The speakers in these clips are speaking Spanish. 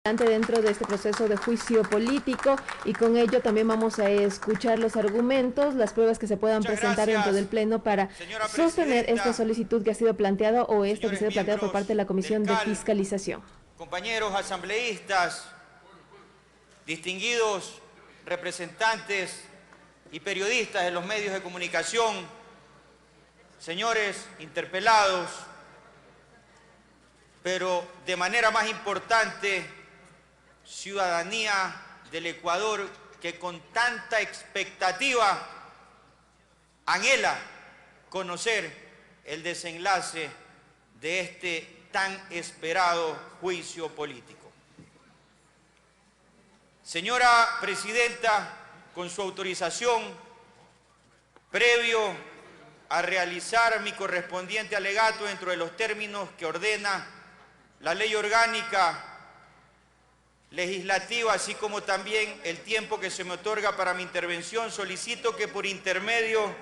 dentro de este proceso de juicio político, y con ello también vamos a escuchar los argumentos, las pruebas que se puedan presentar dentro del Pleno para sostener esta solicitud que ha sido planteada o esta que ha sido planteada por parte de la Comisión de Fiscalización. Compañeros asambleístas, distinguidos representantes y periodistas de los medios de comunicación, señores interpelados, pero de manera más importante, ciudadanía del Ecuador que con tanta expectativa anhela conocer el desenlace de este tan esperado juicio político. Señora Presidenta, con su autorización, previo a realizar mi correspondiente alegato dentro de los términos que ordena la Ley Orgánica Legislativa, así como también el tiempo que se me otorga para mi intervención, solicito que por intermedio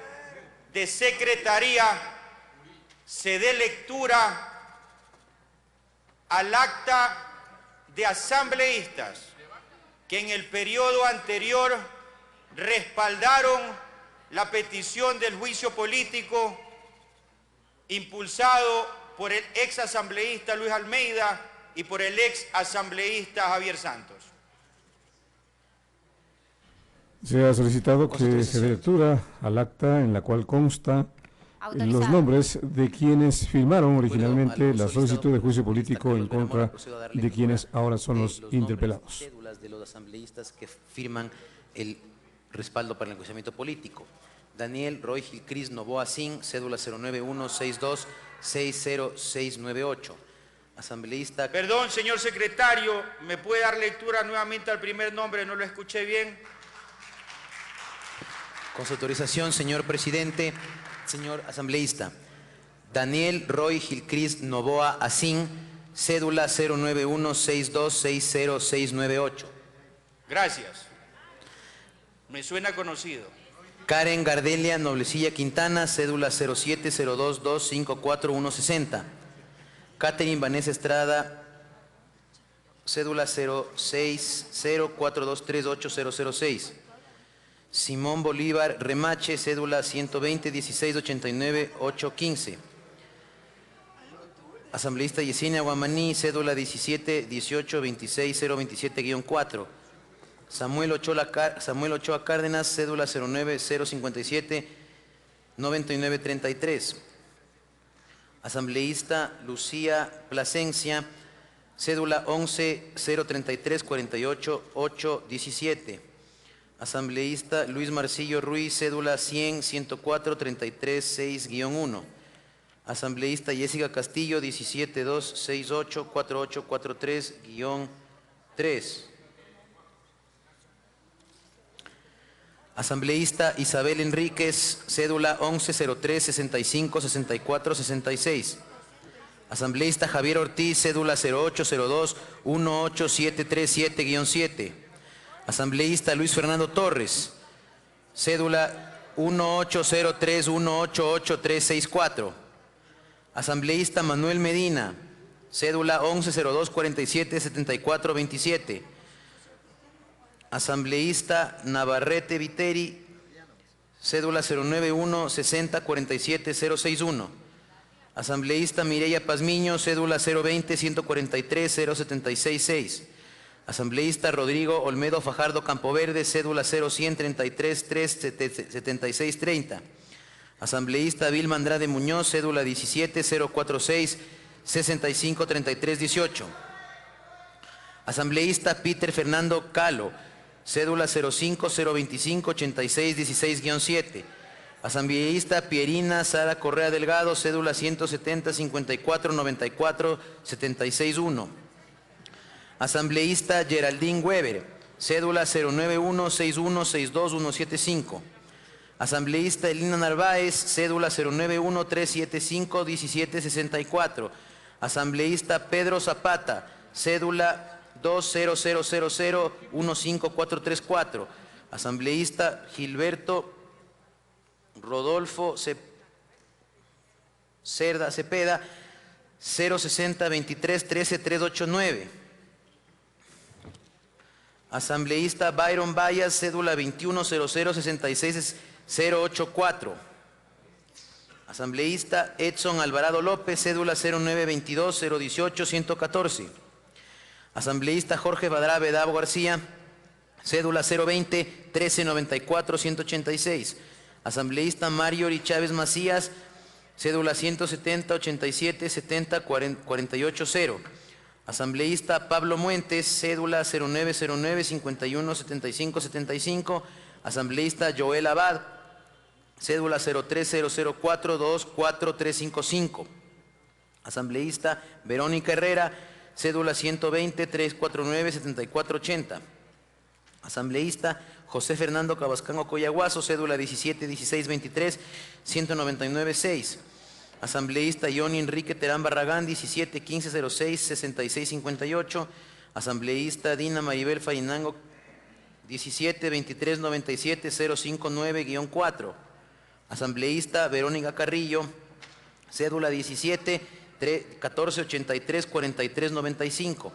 de Secretaría se dé lectura al acta de asambleístas que en el periodo anterior respaldaron la petición del juicio político impulsado por el ex asambleísta Luis Almeida y por el ex asambleísta Javier Santos. Se ha solicitado que se dé lectura al acta en la cual consta los nombres de quienes firmaron originalmente la solicitud de juicio político en contra de quienes ahora son los interpelados. Cédulas de los asambleístas que firman el respaldo para el enjuiciamiento político. Daniel Roy Gilcris Novoa Sin, cédula 09162600698. Asambleísta... Perdón, señor secretario, ¿me puede dar lectura nuevamente al primer nombre? No lo escuché bien. Con su autorización, señor presidente, señor asambleísta. Daniel Roy Gilcris Novoa Asín, cédula 09162600698. Gracias. Me suena conocido. Karen Gardelia Noblecilla Quintana, cédula 07022541160. Catherine Vanessa Estrada, cédula 06042380006. Simón Bolívar Remache, cédula 12016898815. Asambleísta Yesenia Guamaní, cédula 171826027-4. Samuel Ochoa Cárdenas, cédula 09057-9933. Asambleísta Lucía Plasencia, cédula 1103348817. Asambleísta Luis Marcillo Ruiz, cédula 100-104-33-6-1. Asambleísta Jessica Castillo, 172684843-3. Asambleísta Isabel Enríquez, cédula 1103-65-64-66. Asambleísta Javier Ortiz, cédula 0802-18737-7. Asambleísta Luis Fernando Torres, cédula 1803-188364. Asambleísta Manuel Medina, cédula 110247-7427. Asambleísta Navarrete Viteri, cédula 091-6047-061. Asambleísta Mireya Pazmiño, cédula 020-143-0766. Asambleísta Rodrigo Olmedo Fajardo Campoverde, cédula 0133-37630. Asambleísta Vilma Andrade Muñoz, cédula 17-046-653318. Asambleísta Peter Fernando Calo, cédula 05-025-8616-7. Asambleísta Pierina Sara Correa Delgado, cédula 170-54-94-761. Asambleísta Geraldine Weber, cédula 091-6162-175. Asambleísta Elina Narváez, cédula 091-375-1764. Asambleísta Pedro Zapata, cédula 20000-15434. Asambleísta Gilberto Rodolfo Cerda Cepeda, 060-23-13-389. Asambleísta Byron Bayas, cédula 2100668084. Asambleísta Edson Alvarado López, cédula 0922018114. Asambleísta Jorge Badrave Davo García, cédula 020-1394-186. Asambleísta Mario Ori Chávez Macías, cédula 170-87-70-480. Asambleísta Pablo Muentes, cédula 0909-5175-75. Asambleísta Joel Abad, cédula 0300424355. Asambleísta Verónica Herrera, cédula 120-349-7480. Asambleísta José Fernando Cabascango Coyaguazo, cédula 17-16-23-1996. Asambleísta Johnny Enrique Terán Barragán, 17-1506-6658. Asambleísta Dina Maribel Farinango, 17-2397-059-4. Asambleísta Verónica Carrillo, cédula 17-1483-4395.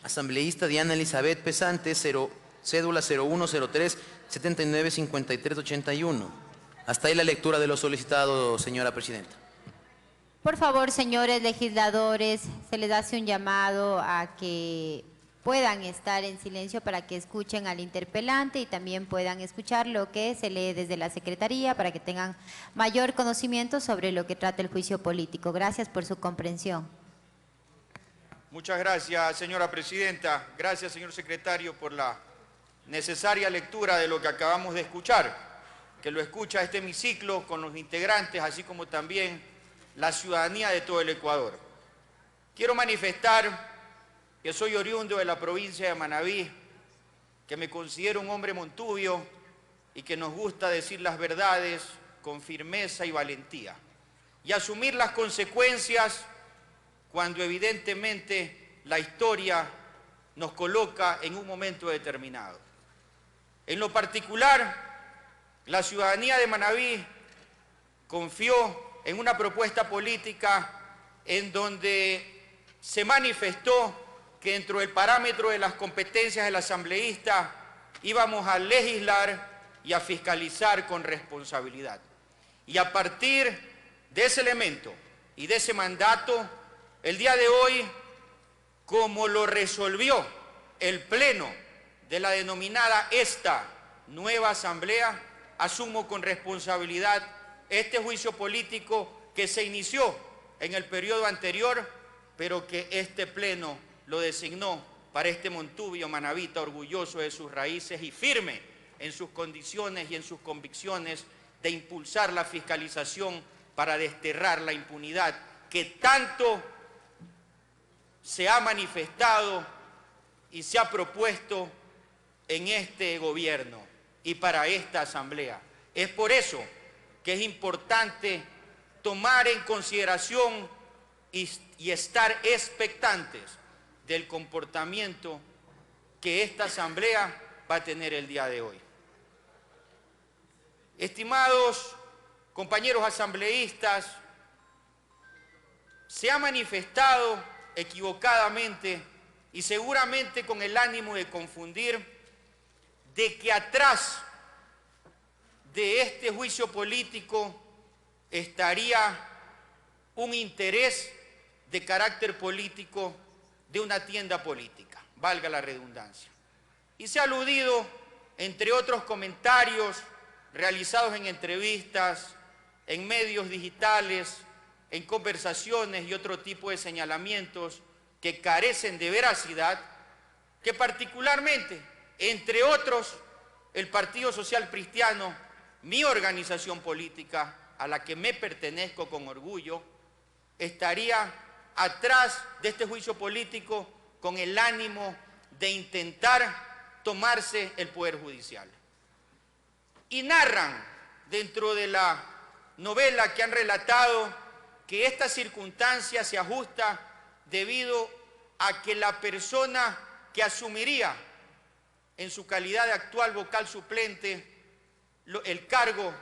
Asambleísta Diana Elizabeth Pesante, cédula 0103-795381. Hasta ahí la lectura de lo solicitado, señora presidenta. Por favor, señores legisladores, se les hace un llamado a que puedan estar en silencio para que escuchen al interpelante y también puedan escuchar lo que se lee desde la Secretaría para que tengan mayor conocimiento sobre lo que trata el juicio político. Gracias por su comprensión. Muchas gracias, señora presidenta. Gracias, señor secretario, por la necesaria lectura de lo que acabamos de escuchar, que lo escucha este hemiciclo con los integrantes, así como también la ciudadanía de todo el Ecuador. Quiero manifestar que soy oriundo de la provincia de Manabí, que me considero un hombre montubio y que nos gusta decir las verdades con firmeza y valentía, y asumir las consecuencias cuando evidentemente la historia nos coloca en un momento determinado. En lo particular, la ciudadanía de Manabí confió en una propuesta política en donde se manifestó que dentro del parámetro de las competencias del asambleísta íbamos a legislar y a fiscalizar con responsabilidad. Y a partir de ese elemento y de ese mandato, el día de hoy, como lo resolvió el Pleno de la denominada esta nueva asamblea, asumo con responsabilidad este juicio político que se inició en el periodo anterior, pero que este Pleno lo designó para este montubio manabita orgulloso de sus raíces y firme en sus condiciones y en sus convicciones de impulsar la fiscalización para desterrar la impunidad que tanto se ha manifestado y se ha propuesto en este gobierno y para esta asamblea. Es por eso que es importante tomar en consideración y estar expectantes del comportamiento que esta asamblea va a tener el día de hoy. Estimados compañeros asambleístas, se ha manifestado equivocadamente y seguramente con el ánimo de confundir, de que atrás de este juicio político estaría un interés de carácter político de una tienda política, valga la redundancia. Y se ha aludido, entre otros comentarios realizados en entrevistas, en medios digitales, en conversaciones y otro tipo de señalamientos que carecen de veracidad, que particularmente, entre otros, el Partido Social Cristiano, mi organización política, a la que me pertenezco con orgullo, estaría atrás de este juicio político con el ánimo de intentar tomarse el Poder Judicial. Y narran dentro de la novela que han relatado que esta circunstancia se ajusta debido a que la persona que asumiría en su calidad de actual vocal suplente el cargo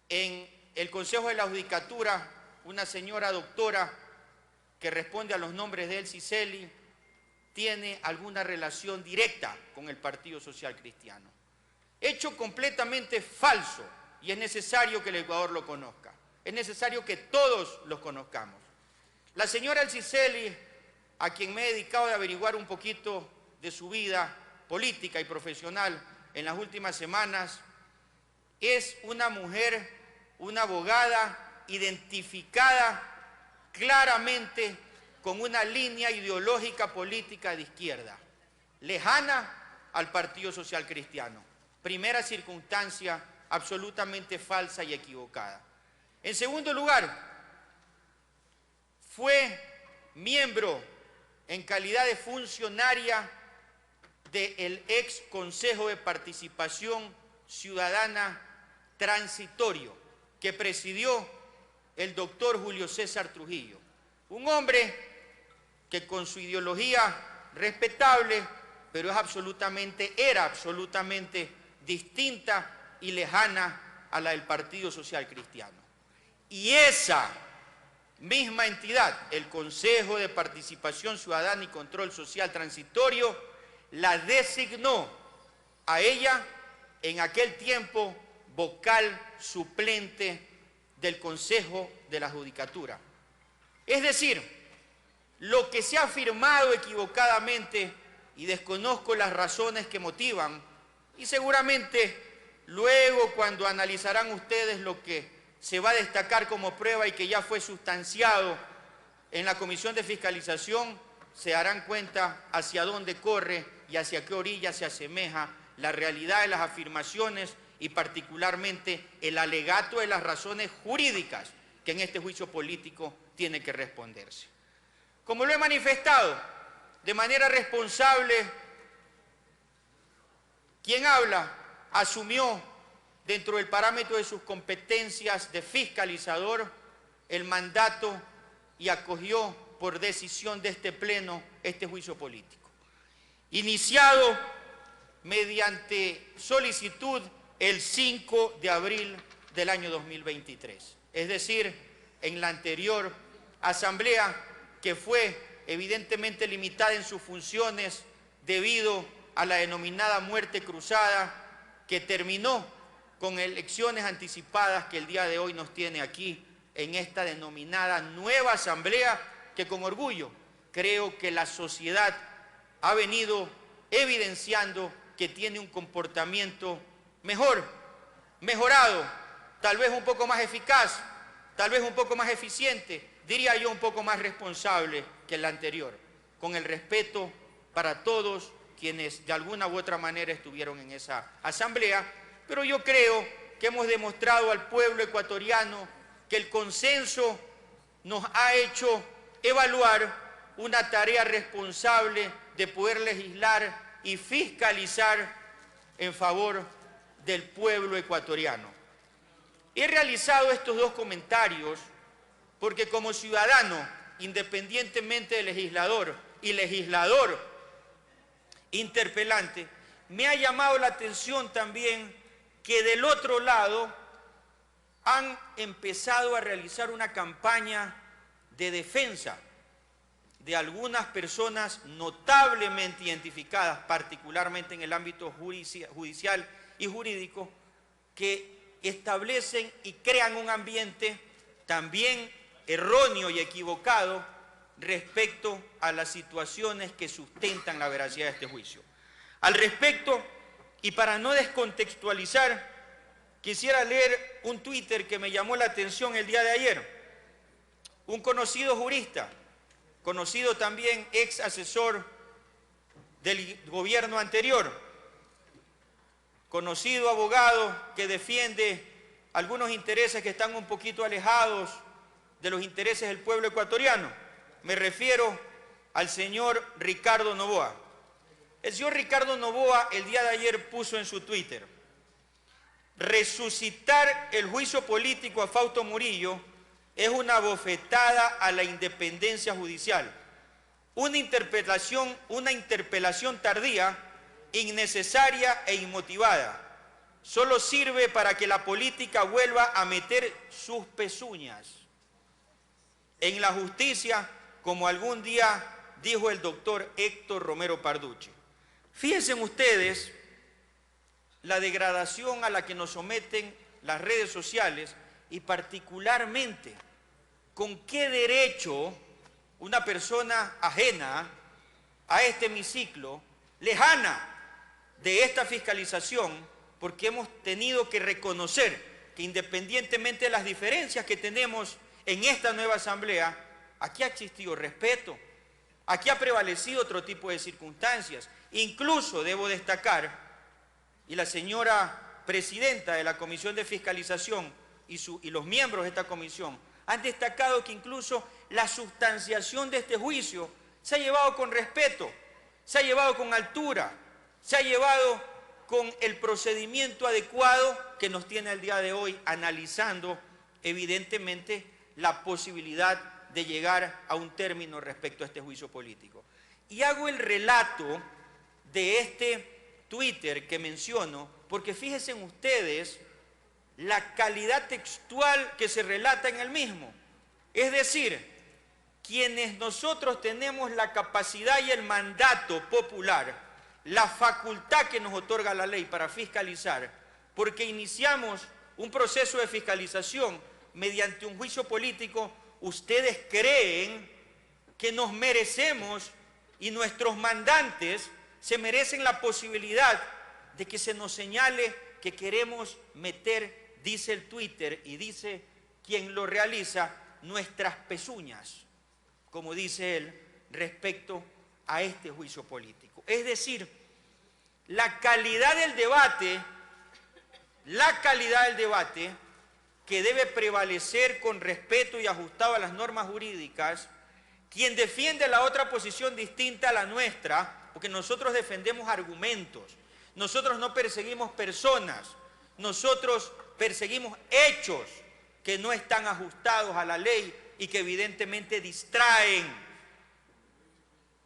en el Consejo de la Judicatura, una señora doctora que responde a los nombres de Elsie Celi, tiene alguna relación directa con el Partido Social Cristiano. Hecho completamente falso, y es necesario que el Ecuador lo conozca. Es necesario que todos los conozcamos. La señora Alciceli, a quien me he dedicado a averiguar un poquito de su vida política y profesional en las últimas semanas, es una mujer, una abogada identificada claramente con una línea ideológica política de izquierda, lejana al Partido Social Cristiano. Primera circunstancia absolutamente falsa y equivocada. En segundo lugar, fue miembro en calidad de funcionaria del ex Consejo de Participación Ciudadana transitorio que presidió el doctor Julio César Trujillo, un hombre que con su ideología respetable, pero era absolutamente distinta y lejana a la del Partido Social Cristiano. Y esa misma entidad, el Consejo de Participación Ciudadana y Control Social Transitorio, la designó a ella en aquel tiempo vocal suplente del Consejo de la Judicatura. Es decir, lo que se ha afirmado equivocadamente, y desconozco las razones que motivan, y seguramente luego cuando analizarán ustedes lo que se va a destacar como prueba y que ya fue sustanciado en la Comisión de Fiscalización, se darán cuenta hacia dónde corre y hacia qué orilla se asemeja la realidad de las afirmaciones y particularmente el alegato de las razones jurídicas que en este juicio político tiene que responderse. Como lo he manifestado, de manera responsable, quien habla asumió dentro del parámetro de sus competencias de fiscalizador el mandato y acogió por decisión de este Pleno este juicio político, iniciado mediante solicitud el 5 de abril del año 2023, es decir, en la anterior asamblea que fue evidentemente limitada en sus funciones debido a la denominada muerte cruzada que terminó con elecciones anticipadas que el día de hoy nos tiene aquí en esta denominada nueva asamblea que con orgullo creo que la sociedad ha venido evidenciando que tiene un comportamiento mejorado, tal vez un poco más eficaz, tal vez un poco más eficiente, diría yo un poco más responsable que el anterior, con el respeto para todos quienes de alguna u otra manera estuvieron en esa asamblea, pero yo creo que hemos demostrado al pueblo ecuatoriano que el consenso nos ha hecho evaluar una tarea responsable de poder legislar y fiscalizar en favor del pueblo ecuatoriano. He realizado estos dos comentarios porque como ciudadano, independientemente de legislador y legislador interpelante, me ha llamado la atención también que del otro lado han empezado a realizar una campaña de defensa de algunas personas notablemente identificadas, particularmente en el ámbito judicial y jurídico, que establecen y crean un ambiente también erróneo y equivocado respecto a las situaciones que sustentan la veracidad de este juicio. Al respecto, y para no descontextualizar, quisiera leer un Twitter que me llamó la atención el día de ayer. Un conocido jurista, conocido también ex asesor del gobierno anterior, conocido abogado que defiende algunos intereses que están un poquito alejados de los intereses del pueblo ecuatoriano. Me refiero al señor Ricardo Noboa. El señor Ricardo Noboa el día de ayer puso en su Twitter: resucitar el juicio político a Fausto Murillo es una bofetada a la independencia judicial, una interpelación tardía, innecesaria e inmotivada. Solo sirve para que la política vuelva a meter sus pezuñas en la justicia, como algún día dijo el doctor Héctor Romero Parducci. Fíjense ustedes la degradación a la que nos someten las redes sociales y particularmente con qué derecho una persona ajena a este hemiciclo, lejana de esta fiscalización, porque hemos tenido que reconocer que independientemente de las diferencias que tenemos en esta nueva asamblea, aquí ha existido respeto, aquí ha prevalecido otro tipo de circunstancias. Incluso debo destacar, y la señora presidenta de la Comisión de Fiscalización y los miembros de esta comisión han destacado que incluso la sustanciación de este juicio se ha llevado con respeto, se ha llevado con altura, se ha llevado con el procedimiento adecuado que nos tiene el día de hoy analizando evidentemente la posibilidad de llegar a un término respecto a este juicio político. Y hago el relato de este Twitter que menciono porque fíjense ustedes la calidad textual que se relata en el mismo. Es decir, quienes nosotros tenemos la capacidad y el mandato popular, la facultad que nos otorga la ley para fiscalizar, porque iniciamos un proceso de fiscalización mediante un juicio político, ustedes creen que nos merecemos y nuestros mandantes se merecen la posibilidad de que se nos señale que queremos meter, dice el Twitter y dice quien lo realiza, nuestras pezuñas, como dice él, respecto a este juicio político. Es decir, la calidad del debate que debe prevalecer con respeto y ajustado a las normas jurídicas, quien defiende la otra posición distinta a la nuestra, porque nosotros defendemos argumentos, nosotros no perseguimos personas, nosotros perseguimos hechos que no están ajustados a la ley y que evidentemente distraen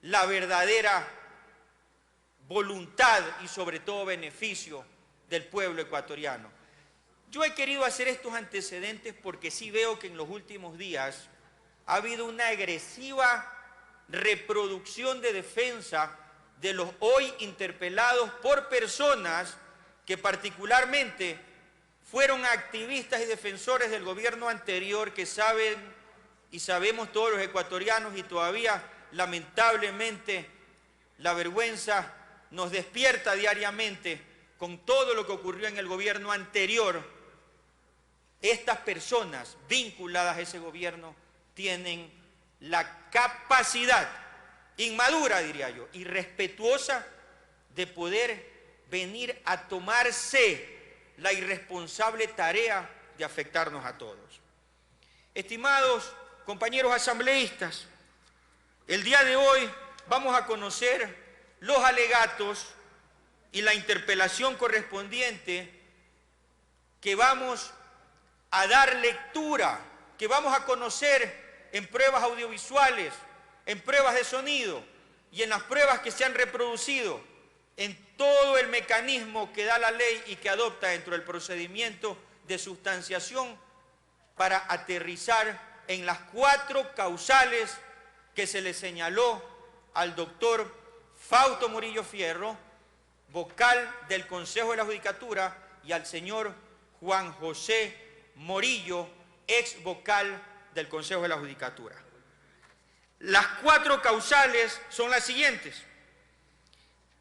la verdadera voluntad y sobre todo beneficio del pueblo ecuatoriano. Yo he querido hacer estos antecedentes porque sí veo que en los últimos días ha habido una agresiva reproducción de defensa de los hoy interpelados por personas que particularmente fueron activistas y defensores del gobierno anterior, que saben y sabemos todos los ecuatorianos y todavía lamentablemente la vergüenza nos despierta diariamente con todo lo que ocurrió en el gobierno anterior. Estas personas vinculadas a ese gobierno tienen la capacidad, inmadura diría yo, irrespetuosa, de poder venir a tomarse la irresponsable tarea de afectarnos a todos. Estimados compañeros asambleístas, el día de hoy vamos a conocer los alegatos y la interpelación correspondiente que vamos a dar lectura, que vamos a conocer en pruebas audiovisuales, en pruebas de sonido y en las pruebas que se han reproducido en todo el mecanismo que da la ley y que adopta dentro del procedimiento de sustanciación para aterrizar en las 4 causales que se le señaló al doctor Fausto Murillo Fierro, vocal del Consejo de la Judicatura, y al señor Juan José Morillo, ex vocal del Consejo de la Judicatura. Las 4 causales son las siguientes.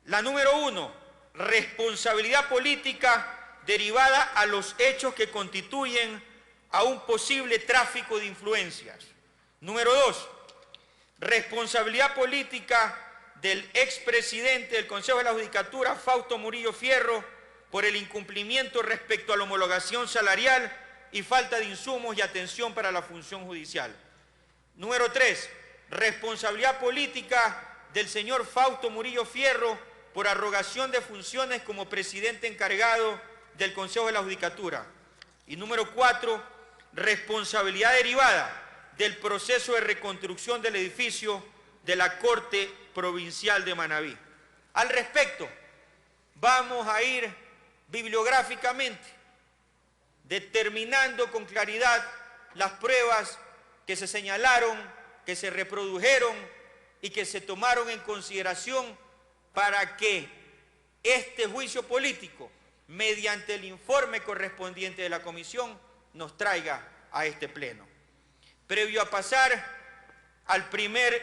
La número 1, responsabilidad política derivada a los hechos que constituyen a un posible tráfico de influencias. Número 2, responsabilidad política del expresidente del Consejo de la Judicatura, Fausto Murillo Fierro, por el incumplimiento respecto a la homologación salarial y falta de insumos y atención para la función judicial. Número 3, responsabilidad política del señor Fausto Murillo Fierro por arrogación de funciones como presidente encargado del Consejo de la Judicatura. Y número 4, responsabilidad derivada del proceso de reconstrucción del edificio de la Corte Provincial de Manabí. Al respecto, vamos a ir bibliográficamente determinando con claridad las pruebas que se señalaron, que se reprodujeron y que se tomaron en consideración para que este juicio político, mediante el informe correspondiente de la comisión, nos traiga a este pleno. Previo a pasar al primer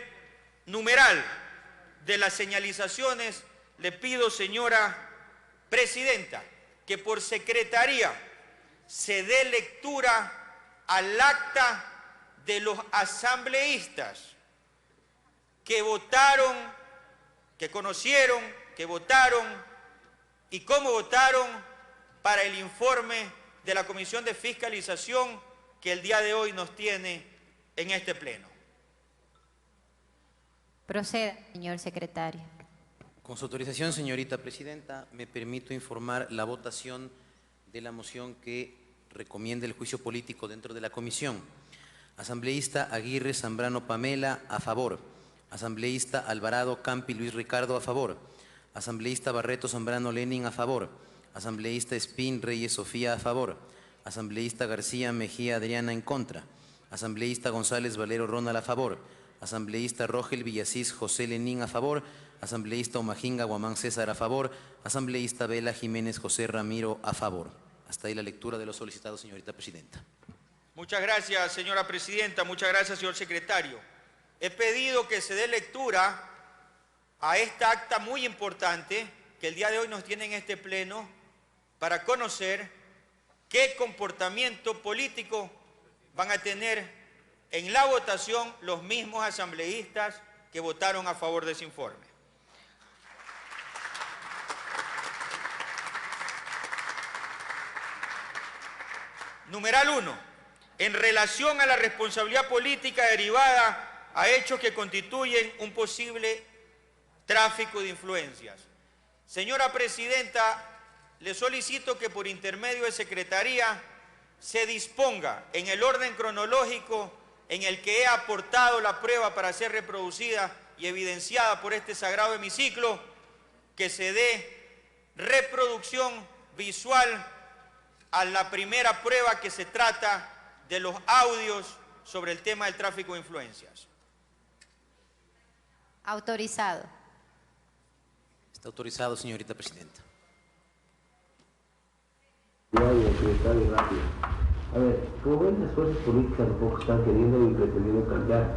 numeral de las señalizaciones, le pido, señora presidenta, que por secretaría se dé lectura al acta de los asambleístas que votaron, que conocieron, que votaron y cómo votaron para el informe de la Comisión de Fiscalización que el día de hoy nos tiene en este pleno. Proceda, señor secretario. Con su autorización, señorita presidenta, me permito informar la votación de la moción que recomienda el juicio político dentro de la comisión. Asambleísta Aguirre Zambrano Pamela, a favor. Asambleísta Alvarado Campi Luis Ricardo, a favor. Asambleísta Barreto Zambrano Lenin, a favor. Asambleísta Espín Reyes Sofía, a favor. Asambleísta García Mejía Adriana, en contra. Asambleísta González Valero Ronald, a favor. Asambleísta Rogel Villasís José Lenín, a favor. Asambleísta Omajinga Guamán César, a favor. Asambleísta Vela Jiménez José Ramiro, a favor. Hasta ahí la lectura de los solicitados, señorita presidenta. Muchas gracias, señora presidenta. Muchas gracias, señor secretario. He pedido que se dé lectura a esta acta muy importante que el día de hoy nos tiene en este pleno para conocer qué comportamiento político van a tener en la votación los mismos asambleístas que votaron a favor de ese informe. Numeral 1. En relación a la responsabilidad política derivada a hechos que constituyen un posible tráfico de influencias. Señora presidenta, le solicito que por intermedio de secretaría se disponga en el orden cronológico en el que he aportado la prueba para ser reproducida y evidenciada por este sagrado hemiciclo, que se dé reproducción visual a la primera prueba que se trata de los audios sobre el tema del tráfico de influencias. Autorizado. Está autorizado, señorita presidenta. Secretario, rápido. A ver, como ven, las fuerzas políticas tampoco están queriendo y pretendiendo cambiar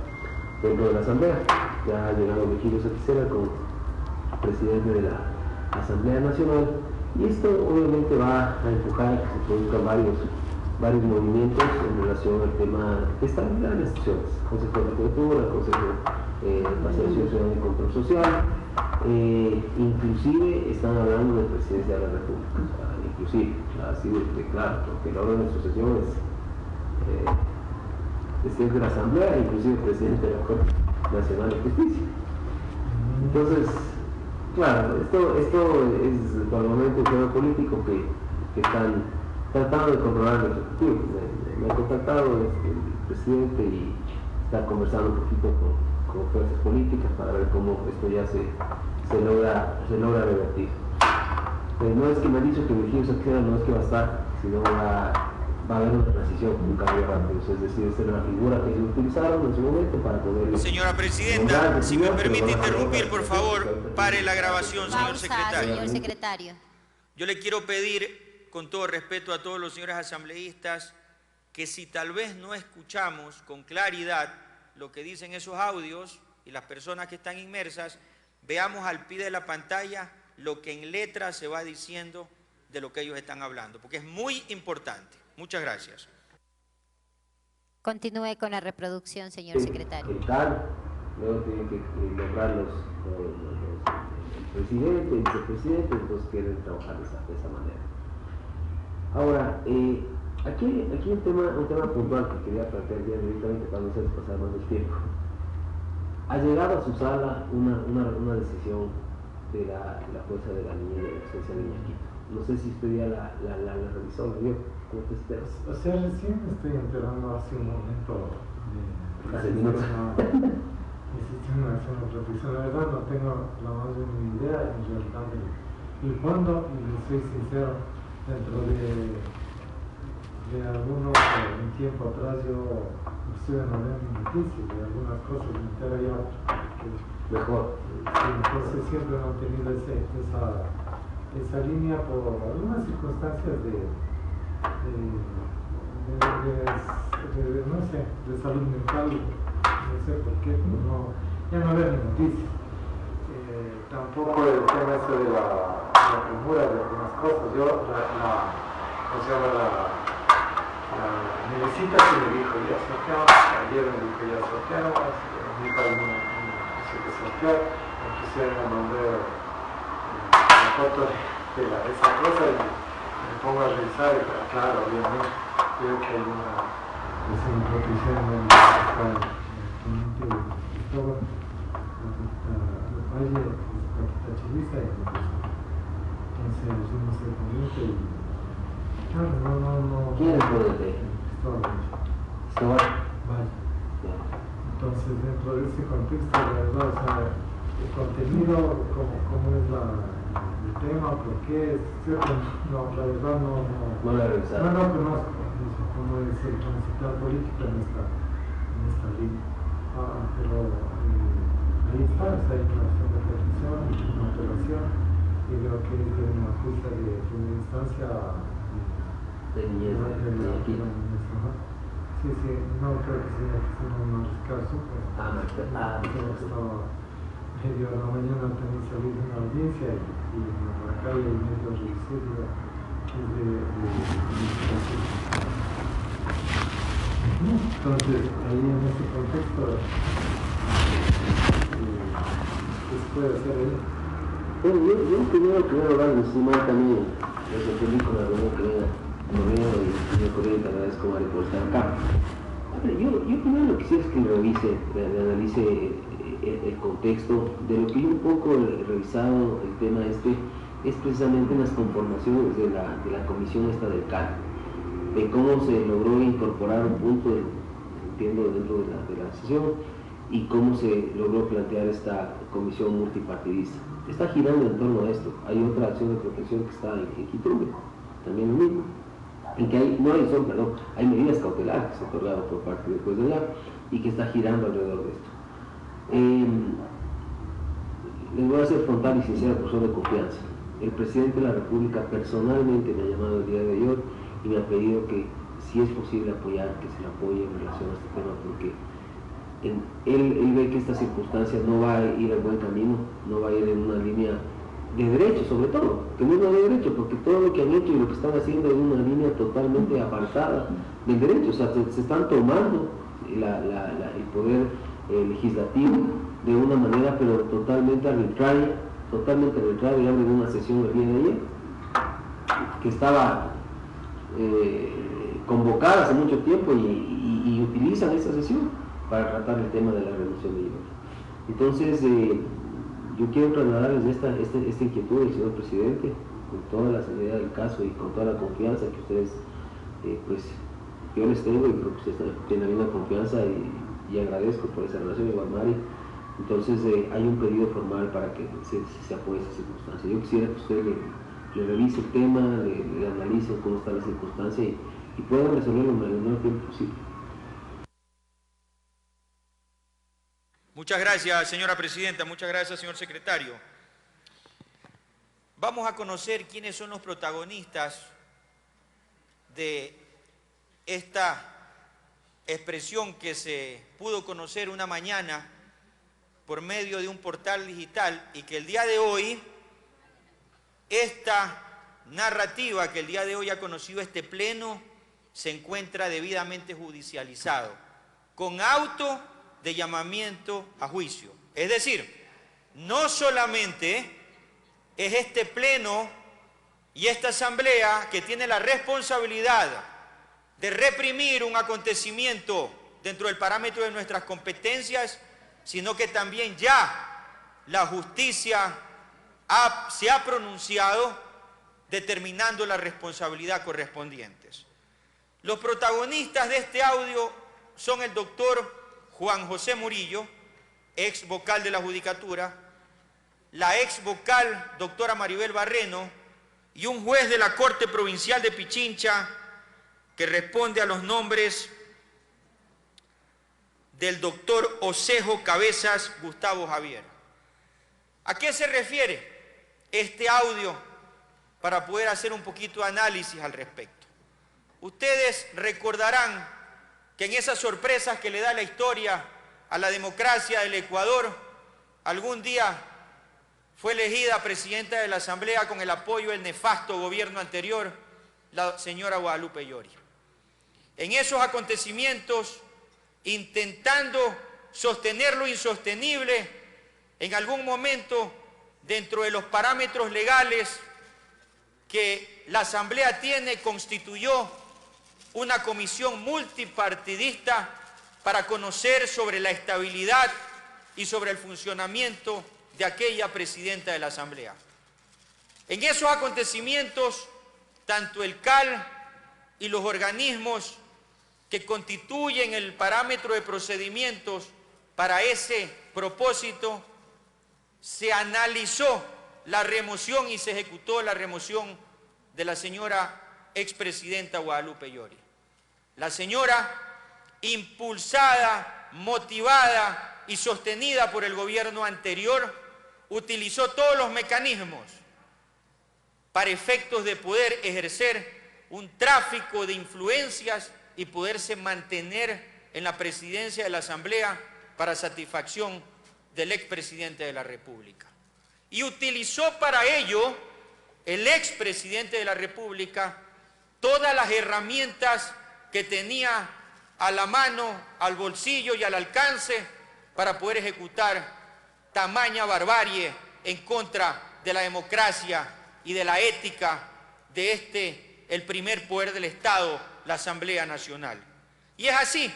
dentro de la Asamblea. Ya ha llegado Virgilio Saticera como presidente de la Asamblea Nacional, y esto obviamente va a empujar a que se produzcan varios movimientos en relación al tema de estabilidad de las instituciones, Consejo de la Cultura, Consejo de Participación Ciudadana y Control Social, inclusive están hablando de presidencia de la República, o sea, inclusive, así de claro, porque el orden de sucesión es presidente de la Asamblea, inclusive presidente de la Corte Nacional de Justicia. Entonces, claro, esto es por el momento un tema político que están tratando de controlar el Ejecutivo. Me ha contactado el presidente y está conversando un poquito con fuerzas políticas para ver cómo esto ya se logra revertir. No es que me ha dicho que Virgilio Saticera no es que va a estar, sino va a haber una transición, un cambio rápido. Es decir, esta es una figura que ellos utilizaron en su momento para poder... Señora presidenta, si me permite interrumpir, por favor, pare la grabación, señor secretario. Señor secretario. Yo le quiero pedir, con todo respeto a todos los señores asambleístas, que si tal vez no escuchamos con claridad lo que dicen esos audios y las personas que están inmersas, veamos al pie de la pantalla lo que en letra se va diciendo de lo que ellos están hablando, porque es muy importante. Muchas gracias. Continúe con la reproducción, señor secretario. Luego tienen que lograr el presidente, el vicepresidente, entonces quieren trabajar de esa manera. Ahora, aquí un tema puntual que quería plantear ya directamente para no hacer pasar más el tiempo. Ha llegado a su sala una decisión de la fuerza de la niña de la inocencia de Ñaquito. No sé si usted ya la revisó, ¿la vio? ¿Cómo te esperas? O sea, recién me estoy enterando hace un momento Hace minutos. Existe una revisión. La verdad no tengo la más mínima idea en realidad del fondo, y le soy sincero, dentro de un tiempo atrás yo estuve en noticias de algunas cosas, me entero ya Mejor. Sí, entonces siempre han tenido esa línea por algunas circunstancias no sé, de salud mental, no sé por qué, pero no, ya no veo ni noticias. Tampoco el tema ese de la premura de algunas cosas. Yo, la Nevesita se me dijo ya sorteamos, ayer me dijo ya sorteamos, mi padre no sé qué sortear, me pusieron a mandar la foto de esa cosa y me pongo a revisar y claro, obviamente veo que hay una protección en el ponente de Cristóbal, la Valle, la Quita Chivista y entonces fuimos el ponente y claro, no. ¿Quién es el ponente? Cristóbal Valle. Entonces dentro de ese contexto, la verdad, o sea, el contenido, cómo es el tema, por qué, ¿cierto? No, la verdad no la he revisado. No conozco cómo es el transitar político en esta línea. Pero ahí está hay una acción de protección, una apelación, y creo que es de una justa de primera instancia de niñez. Sí, no creo que sea un caso, pero medio a la mañana también salí de una audiencia y por acá hay medio reducido entonces ahí en ese contexto ¿qué se puede hacer ahí? Bueno, yo primero hablar de Simán también, me sorprendí con la reunión que venga y yo corriendo te agradezco Mario por estar acá. Yo primero lo que quisiera es que analice el contexto de lo que yo un poco he revisado el tema es precisamente en las conformaciones de la comisión esta del CAL, de cómo se logró incorporar un punto, entiendo, dentro de la sesión y cómo se logró plantear esta comisión multipartidista. Está girando en torno a esto. Hay otra acción de protección que está en Quitumbe, también lo mismo, en que hay medidas cautelares que se otorgaron por parte del juez de la y que está girando alrededor de esto. Les voy a ser frontal y sincera por de confianza. El presidente de la República personalmente me ha llamado el día de ayer y me ha pedido que si es posible apoyar, que se le apoye en relación a este tema, porque él ve que esta circunstancia no va a ir en buen camino, no va a ir en una línea de derecho, sobre todo, que no es una de derecho, porque todo lo que han hecho y lo que están haciendo es una línea totalmente apartada del derecho, o sea, se están tomando el poder legislativo de una manera pero totalmente arbitraria, y hablo de una sesión del día de ayer, que estaba convocada hace mucho tiempo y utilizan esa sesión para tratar el tema de la reducción de IVA. Entonces, yo quiero trasladarles esta inquietud del señor presidente, con toda la seriedad del caso y con toda la confianza que ustedes, yo les tengo y creo que ustedes tienen una confianza y agradezco por esa relación, igual Mari. Entonces, hay un pedido formal para que se apoye esa circunstancia. Yo quisiera que usted le revise el tema, le analice cómo está la circunstancia y puedan resolverlo en el menor tiempo posible. Muchas gracias, señora presidenta. Muchas gracias, señor secretario. Vamos a conocer quiénes son los protagonistas de esta expresión que se pudo conocer una mañana por medio de un portal digital y que el día de hoy, esta narrativa que el día de hoy ha conocido este pleno, se encuentra debidamente judicializado, con auto de llamamiento a juicio. Es decir, no solamente es este pleno y esta asamblea que tiene la responsabilidad de reprimir un acontecimiento dentro del parámetro de nuestras competencias, sino que también ya la justicia se ha pronunciado determinando la responsabilidad correspondientes. Los protagonistas de este audio son el doctor Juan José Murillo, ex vocal de la Judicatura, la ex vocal doctora Maribel Barreno y un juez de la Corte Provincial de Pichincha que responde a los nombres del doctor Osejo Cabezas Gustavo Javier. ¿A qué se refiere este audio? Para poder hacer un poquito de análisis al respecto. Ustedes recordarán que en esas sorpresas que le da la historia a la democracia del Ecuador, algún día fue elegida presidenta de la Asamblea con el apoyo del nefasto gobierno anterior, la señora Guadalupe Llori. En esos acontecimientos, intentando sostener lo insostenible, en algún momento, dentro de los parámetros legales que la Asamblea tiene, constituyó una comisión multipartidista para conocer sobre la estabilidad y sobre el funcionamiento de aquella presidenta de la Asamblea. En esos acontecimientos, tanto el CAL y los organismos que constituyen el parámetro de procedimientos para ese propósito, se analizó la remoción y se ejecutó la remoción de la señora expresidenta Guadalupe Llori. La señora, impulsada, motivada y sostenida por el gobierno anterior, utilizó todos los mecanismos para efectos de poder ejercer un tráfico de influencias y poderse mantener en la presidencia de la Asamblea para satisfacción del expresidente de la República. Y utilizó para ello el expresidente de la República todas las herramientas que tenía a la mano, al bolsillo y al alcance para poder ejecutar tamaña barbarie en contra de la democracia y de la ética de el primer poder del Estado, la Asamblea Nacional. Y es así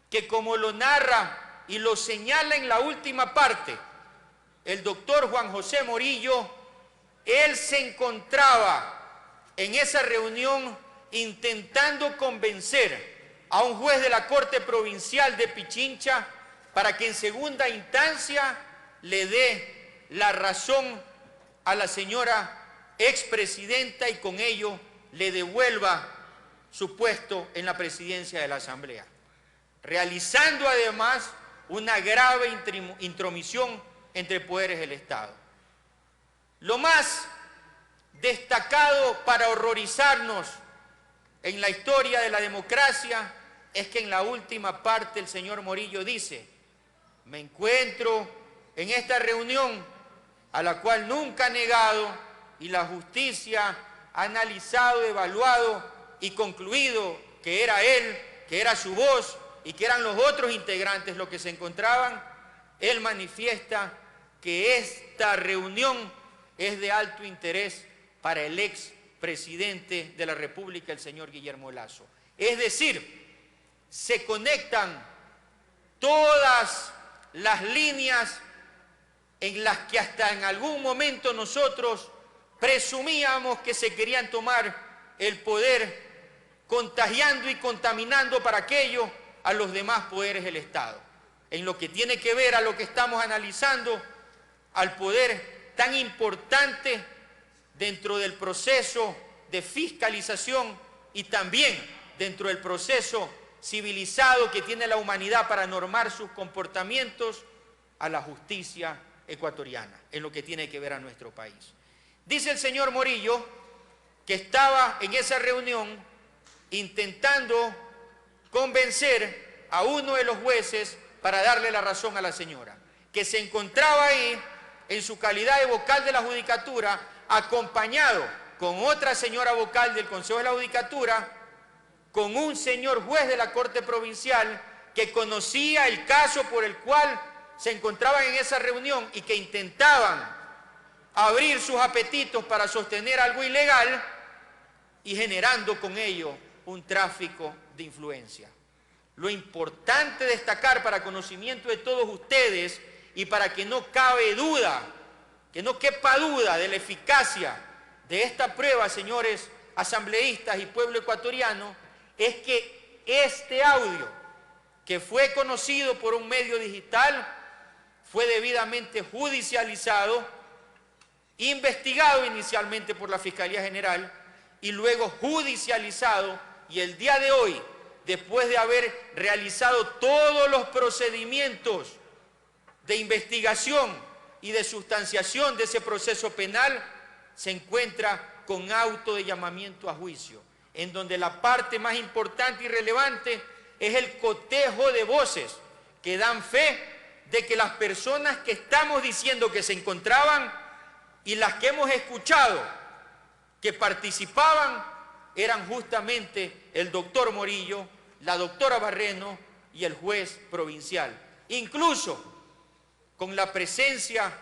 que, como lo narra y lo señala en la última parte el doctor Juan José Morillo, él se encontraba en esa reunión intentando convencer a un juez de la Corte Provincial de Pichincha para que en segunda instancia le dé la razón a la señora expresidenta y con ello le devuelva su puesto en la presidencia de la Asamblea, realizando además una grave intromisión entre poderes del Estado. Lo más destacado para horrorizarnos en la historia de la democracia es que en la última parte el señor Morillo dice: me encuentro en esta reunión a la cual nunca ha negado y la justicia ha analizado, evaluado y concluido que era él, que era su voz y que eran los otros integrantes los que se encontraban. Él manifiesta que esta reunión es de alto interés para el expresidente de la República, el señor Guillermo Lasso. Es decir, se conectan todas las líneas en las que hasta en algún momento nosotros presumíamos que se querían tomar el poder, contagiando y contaminando para aquello a los demás poderes del Estado. En lo que tiene que ver a lo que estamos analizando, al poder tan importante dentro del proceso de fiscalización y también dentro del proceso civilizado que tiene la humanidad para normar sus comportamientos, a la justicia ecuatoriana, en lo que tiene que ver a nuestro país. Dice el señor Morillo que estaba en esa reunión intentando convencer a uno de los jueces para darle la razón a la señora, que se encontraba ahí en su calidad de vocal de la Judicatura, acompañado con otra señora vocal del Consejo de la Judicatura, con un señor juez de la Corte Provincial que conocía el caso por el cual se encontraban en esa reunión y que intentaban abrir sus apetitos para sostener algo ilegal y generando con ello un tráfico de influencia. Lo importante destacar para conocimiento de todos ustedes y para que no cabe duda, que no quepa duda de la eficacia de esta prueba, señores asambleístas y pueblo ecuatoriano, es que este audio, que fue conocido por un medio digital, fue debidamente judicializado, investigado inicialmente por la Fiscalía General y luego judicializado, y el día de hoy después de haber realizado todos los procedimientos de investigación y de sustanciación de ese proceso penal, se encuentra con auto de llamamiento a juicio, en donde la parte más importante y relevante es el cotejo de voces que dan fe de que las personas que estamos diciendo que se encontraban y las que hemos escuchado que participaban eran justamente el doctor Morillo, la doctora Barreno y el juez provincial. Incluso con la presencia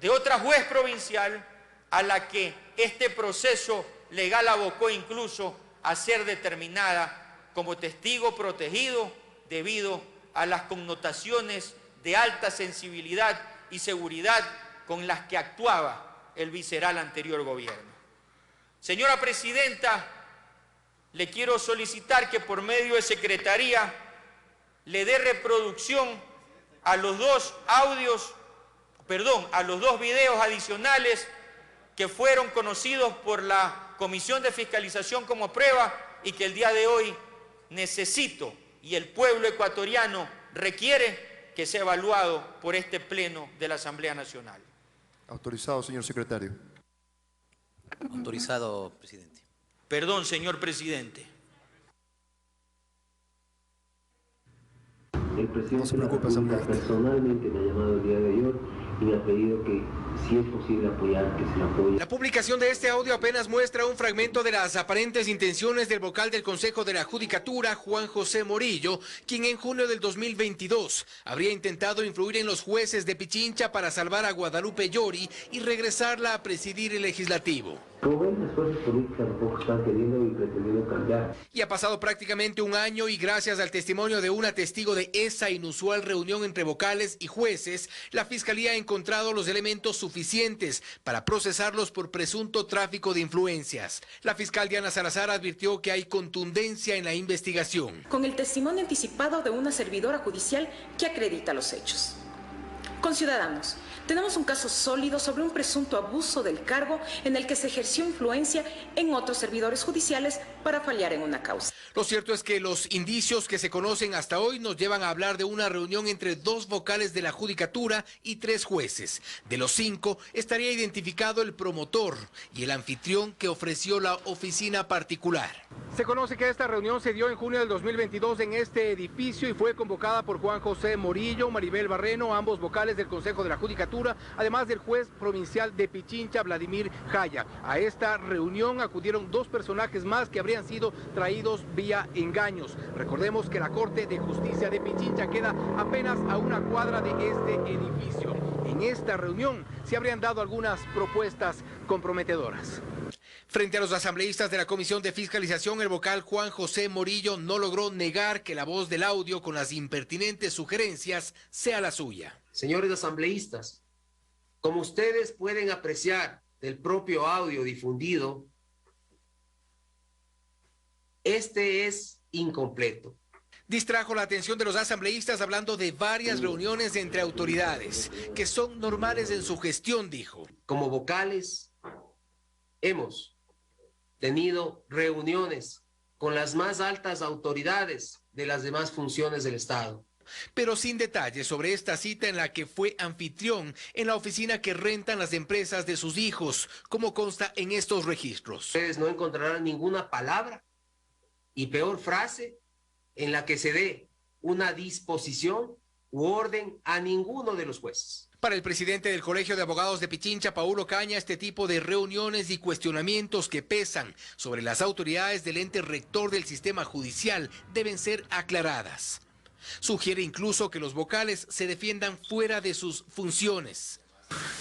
de otra juez provincial a la que este proceso legal abocó incluso a ser determinada como testigo protegido debido a las connotaciones de alta sensibilidad y seguridad con las que actuaba el visceral anterior gobierno. Señora Presidenta, le quiero solicitar que por medio de Secretaría le dé reproducción a los dos videos adicionales que fueron conocidos por la Comisión de Fiscalización como prueba y que el día de hoy necesito y el pueblo ecuatoriano requiere que sea evaluado por este Pleno de la Asamblea Nacional. Autorizado, señor secretario. Autorizado, presidente. Perdón, señor presidente. El presidente de la República personalmente me ha llamado el día de ayer y me ha pedido que, si es posible apoyar, que se le apoye. La publicación de este audio apenas muestra un fragmento de las aparentes intenciones del vocal del Consejo de la Judicatura, Juan José Morillo, quien en junio del 2022 habría intentado influir en los jueces de Pichincha para salvar a Guadalupe Llori y regresarla a presidir el legislativo. Como ven, las fuerzas políticas tampoco están queriendo y pretendiendo cambiar. Y ha pasado prácticamente un año y gracias al testimonio de una testigo de esa inusual reunión entre vocales y jueces, la Fiscalía ha encontrado los elementos suficientes para procesarlos por presunto tráfico de influencias. La fiscal Diana Salazar advirtió que hay contundencia en la investigación. Con el testimonio anticipado de una servidora judicial que acredita los hechos. Conciudadanos, tenemos un caso sólido sobre un presunto abuso del cargo en el que se ejerció influencia en otros servidores judiciales para fallar en una causa. Lo cierto es que los indicios que se conocen hasta hoy nos llevan a hablar de una reunión entre 2 vocales de la Judicatura y 3 jueces. De los 5 estaría identificado el promotor y el anfitrión que ofreció la oficina particular. Se conoce que esta reunión se dio en junio del 2022 en este edificio y fue convocada por Juan José Morillo, Maribel Barreno, ambos vocales del Consejo de la Judicatura, además del juez provincial de Pichincha, Vladimir Jaya. A esta reunión acudieron 2 personajes más que habrían sido traídos vía engaños. Recordemos que la Corte de Justicia de Pichincha queda apenas a una cuadra de este edificio. En esta reunión se habrían dado algunas propuestas comprometedoras. Frente a los asambleístas de la Comisión de Fiscalización, el vocal Juan José Morillo no logró negar que la voz del audio con las impertinentes sugerencias sea la suya. Señores asambleístas, como ustedes pueden apreciar del propio audio difundido, este es incompleto. Distrajo la atención de los asambleístas hablando de varias reuniones entre autoridades, que son normales en su gestión, dijo. Como vocales, hemos tenido reuniones con las más altas autoridades de las demás funciones del Estado. Pero sin detalles sobre esta cita en la que fue anfitrión en la oficina que rentan las empresas de sus hijos, como consta en estos registros. Ustedes no encontrarán ninguna palabra y peor frase en la que se dé una disposición u orden a ninguno de los jueces. Para el presidente del Colegio de Abogados de Pichincha, Paulo Caña, este tipo de reuniones y cuestionamientos que pesan sobre las autoridades del ente rector del sistema judicial deben ser aclaradas. Sugiere incluso que los vocales se defiendan fuera de sus funciones.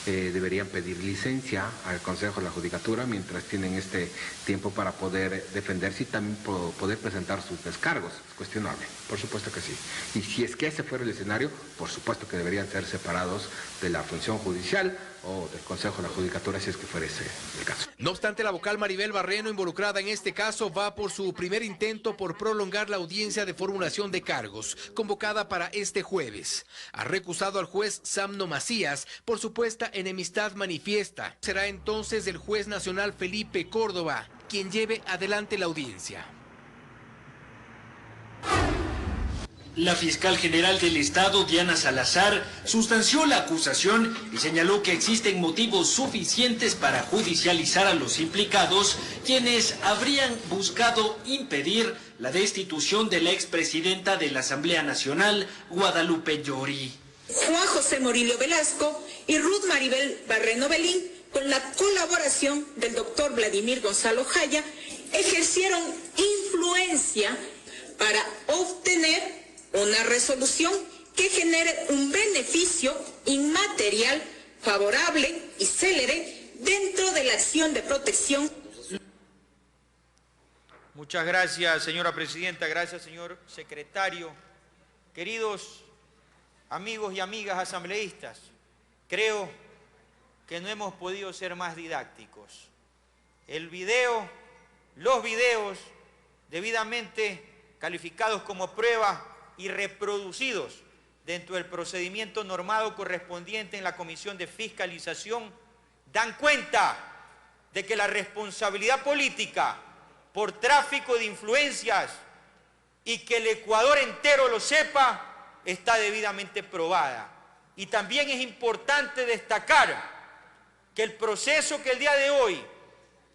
Deberían pedir licencia al Consejo de la Judicatura mientras tienen este tiempo para poder defenderse y también poder presentar sus descargos. Es cuestionable, por supuesto que sí. Y si es que ese fuera el escenario, por supuesto que deberían ser separados de la función judicial o del Consejo de la Judicatura, si es que fuera ese el caso. No obstante, la vocal Maribel Barreno, involucrada en este caso, va por su primer intento por prolongar la audiencia de formulación de cargos, convocada para este jueves. Ha recusado al juez Samno Macías por supuesta enemistad manifiesta. Será entonces el juez nacional Felipe Córdoba quien lleve adelante la audiencia. La fiscal general del Estado, Diana Salazar, sustanció la acusación y señaló que existen motivos suficientes para judicializar a los implicados, quienes habrían buscado impedir la destitución de la expresidenta de la Asamblea Nacional, Guadalupe Llori. Juan José Morillo Velasco y Ruth Maribel Barreno Belín, con la colaboración del doctor Vladimir Gonzalo Jaya, ejercieron influencia para obtener una resolución que genere un beneficio inmaterial favorable y célere dentro de la acción de protección. Muchas gracias, señora presidenta. Gracias, señor secretario. Queridos amigos y amigas asambleístas, creo que no hemos podido ser más didácticos. Los videos debidamente calificados como prueba y reproducidos dentro del procedimiento normado correspondiente en la Comisión de Fiscalización, dan cuenta de que la responsabilidad política por tráfico de influencias, y que el Ecuador entero lo sepa, está debidamente probada. Y también es importante destacar que el proceso que el día de hoy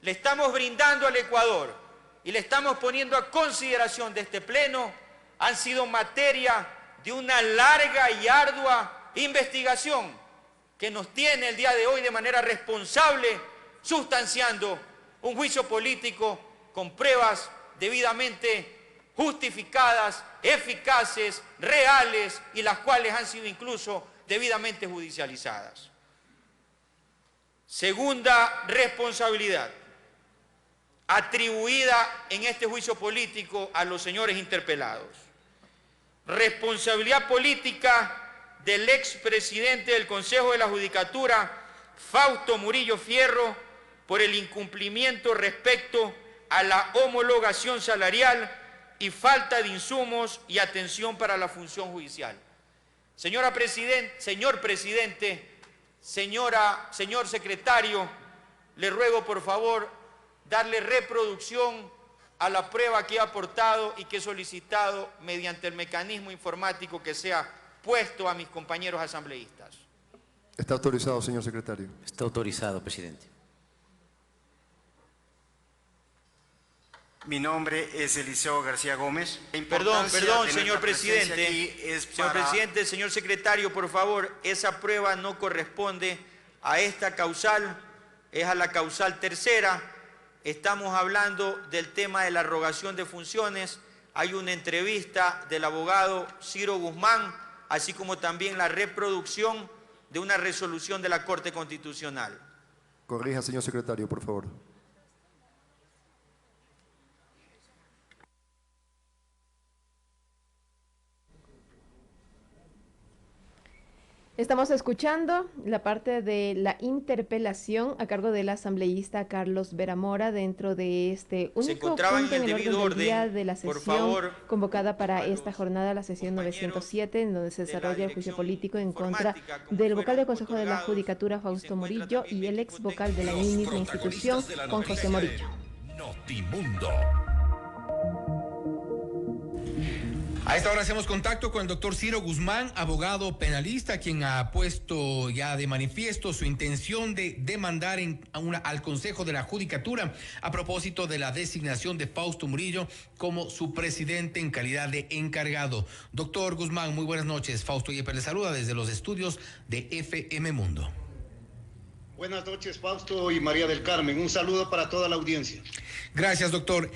le estamos brindando al Ecuador y le estamos poniendo a consideración de este Pleno han sido materia de una larga y ardua investigación que nos tiene el día de hoy de manera responsable sustanciando un juicio político con pruebas debidamente justificadas, eficaces, reales y las cuales han sido incluso debidamente judicializadas. Segunda responsabilidad atribuida en este juicio político a los señores interpelados. Responsabilidad política del expresidente del Consejo de la Judicatura, Fausto Murillo Fierro, por el incumplimiento respecto a la homologación salarial y falta de insumos y atención para la función judicial. Señor presidente, señor secretario, le ruego por favor darle reproducción a la prueba que he aportado y que he solicitado mediante el mecanismo informático que sea puesto a mis compañeros asambleístas. Está autorizado, señor secretario. Está autorizado, presidente. Mi nombre es Eliseo García Gómez. Perdón, señor presidente. Señor presidente, señor secretario, por favor, esa prueba no corresponde a esta causal, es a la causal tercera. Estamos hablando del tema de la arrogación de funciones. Hay una entrevista del abogado Ciro Guzmán, así como también la reproducción de una resolución de la Corte Constitucional. Corrija, señor secretario, por favor. Estamos escuchando la parte de la interpelación a cargo del asambleísta Carlos Vera Mora dentro de este único punto en el orden del día de la sesión convocada para esta jornada, la sesión 907, en donde se desarrolla el juicio político en contra del vocal del Consejo de la Judicatura, Fausto Murillo, y el ex vocal de la misma institución, Juan José Morillo. Notimundo. A esta hora hacemos contacto con el doctor Ciro Guzmán, abogado penalista, quien ha puesto ya de manifiesto su intención de demandar al Consejo de la Judicatura a propósito de la designación de Fausto Murillo como su presidente en calidad de encargado. Doctor Guzmán, muy buenas noches. Fausto Yepes le saluda desde los estudios de FM Mundo. Buenas noches, Fausto y María del Carmen. Un saludo para toda la audiencia. Gracias, doctor.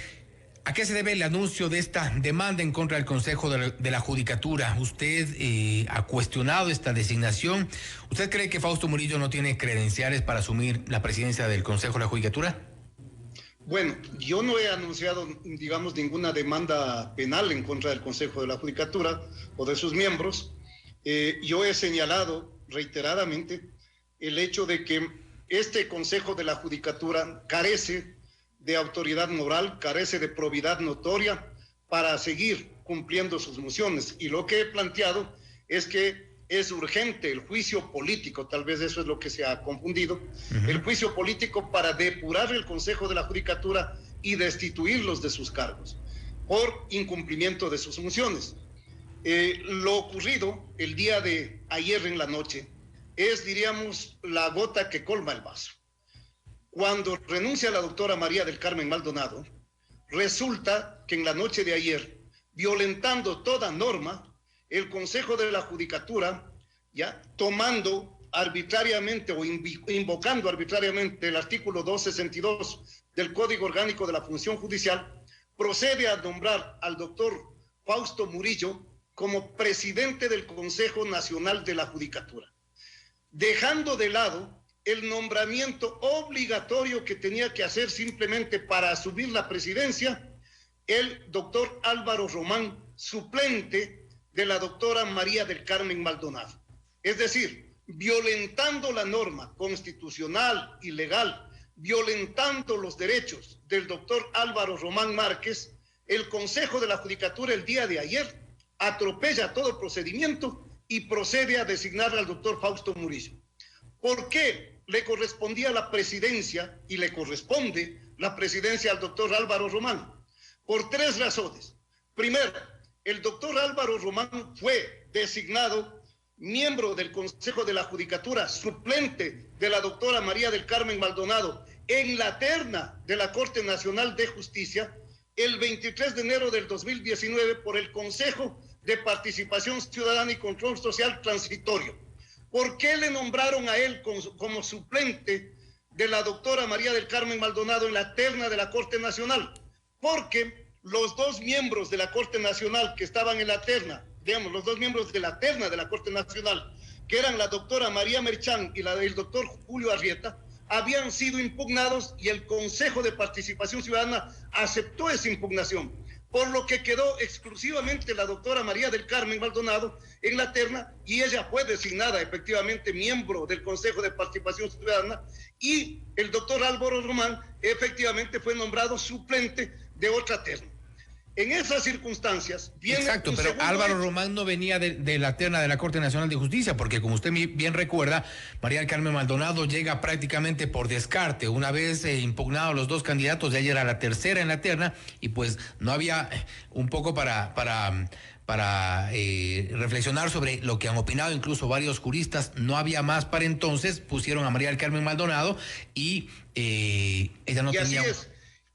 ¿A qué se debe el anuncio de esta demanda en contra del Consejo de la Judicatura? ¿Usted ha cuestionado esta designación? ¿Usted cree que Fausto Murillo no tiene credenciales para asumir la presidencia del Consejo de la Judicatura? Bueno, yo no he anunciado, digamos, ninguna demanda penal en contra del Consejo de la Judicatura o de sus miembros. Yo he señalado reiteradamente el hecho de que este Consejo de la Judicatura carece de autoridad moral, carece de probidad notoria para seguir cumpliendo sus funciones. Y lo que he planteado es que es urgente el juicio político, tal vez eso es lo que se ha confundido, el juicio político para depurar el Consejo de la Judicatura y destituirlos de sus cargos por incumplimiento de sus funciones. Lo ocurrido el día de ayer en la noche es, diríamos, la gota que colma el vaso. Cuando renuncia la doctora María del Carmen Maldonado, resulta que en la noche de ayer, violentando toda norma, el Consejo de la Judicatura, ya tomando arbitrariamente o invocando arbitrariamente el artículo 262 del Código Orgánico de la Función Judicial, procede a nombrar al doctor Fausto Murillo como presidente del Consejo Nacional de la Judicatura, dejando de lado el nombramiento obligatorio que tenía que hacer simplemente para asumir la presidencia el doctor Álvaro Román, suplente de la doctora María del Carmen Maldonado. Es decir, violentando la norma constitucional y legal, violentando los derechos del doctor Álvaro Román Márquez, el Consejo de la Judicatura el día de ayer atropella todo el procedimiento y procede a designar al doctor Fausto Murillo. ¿Por qué le correspondía la presidencia y le corresponde la presidencia al doctor Álvaro Román? Por tres razones. Primero, el doctor Álvaro Román fue designado miembro del Consejo de la Judicatura, suplente de la doctora María del Carmen Maldonado, en la terna de la Corte Nacional de Justicia, el 23 de enero del 2019 por el Consejo de Participación Ciudadana y Control Social Transitorio. ¿Por qué le nombraron a él como suplente de la doctora María del Carmen Maldonado en la terna de la Corte Nacional? Porque los dos miembros de la Corte Nacional que estaban en la terna, digamos, los dos miembros de la terna de la Corte Nacional, que eran la doctora María Merchán y el doctor Julio Arrieta, habían sido impugnados y el Consejo de Participación Ciudadana aceptó esa impugnación, por lo que quedó exclusivamente la doctora María del Carmen Maldonado en la terna y ella fue designada efectivamente miembro del Consejo de Participación Ciudadana y el doctor Álvaro Román efectivamente fue nombrado suplente de otra terna. En esas circunstancias viene... Exacto, pero Álvaro Román no venía de la terna de la Corte Nacional de Justicia, porque como usted bien recuerda, María del Carmen Maldonado llega prácticamente por descarte. Una vez impugnados los dos candidatos, ya era la tercera en la terna, y pues no había un poco para reflexionar sobre lo que han opinado incluso varios juristas. No había más para entonces, pusieron a María del Carmen Maldonado y ella no tenía... Así es.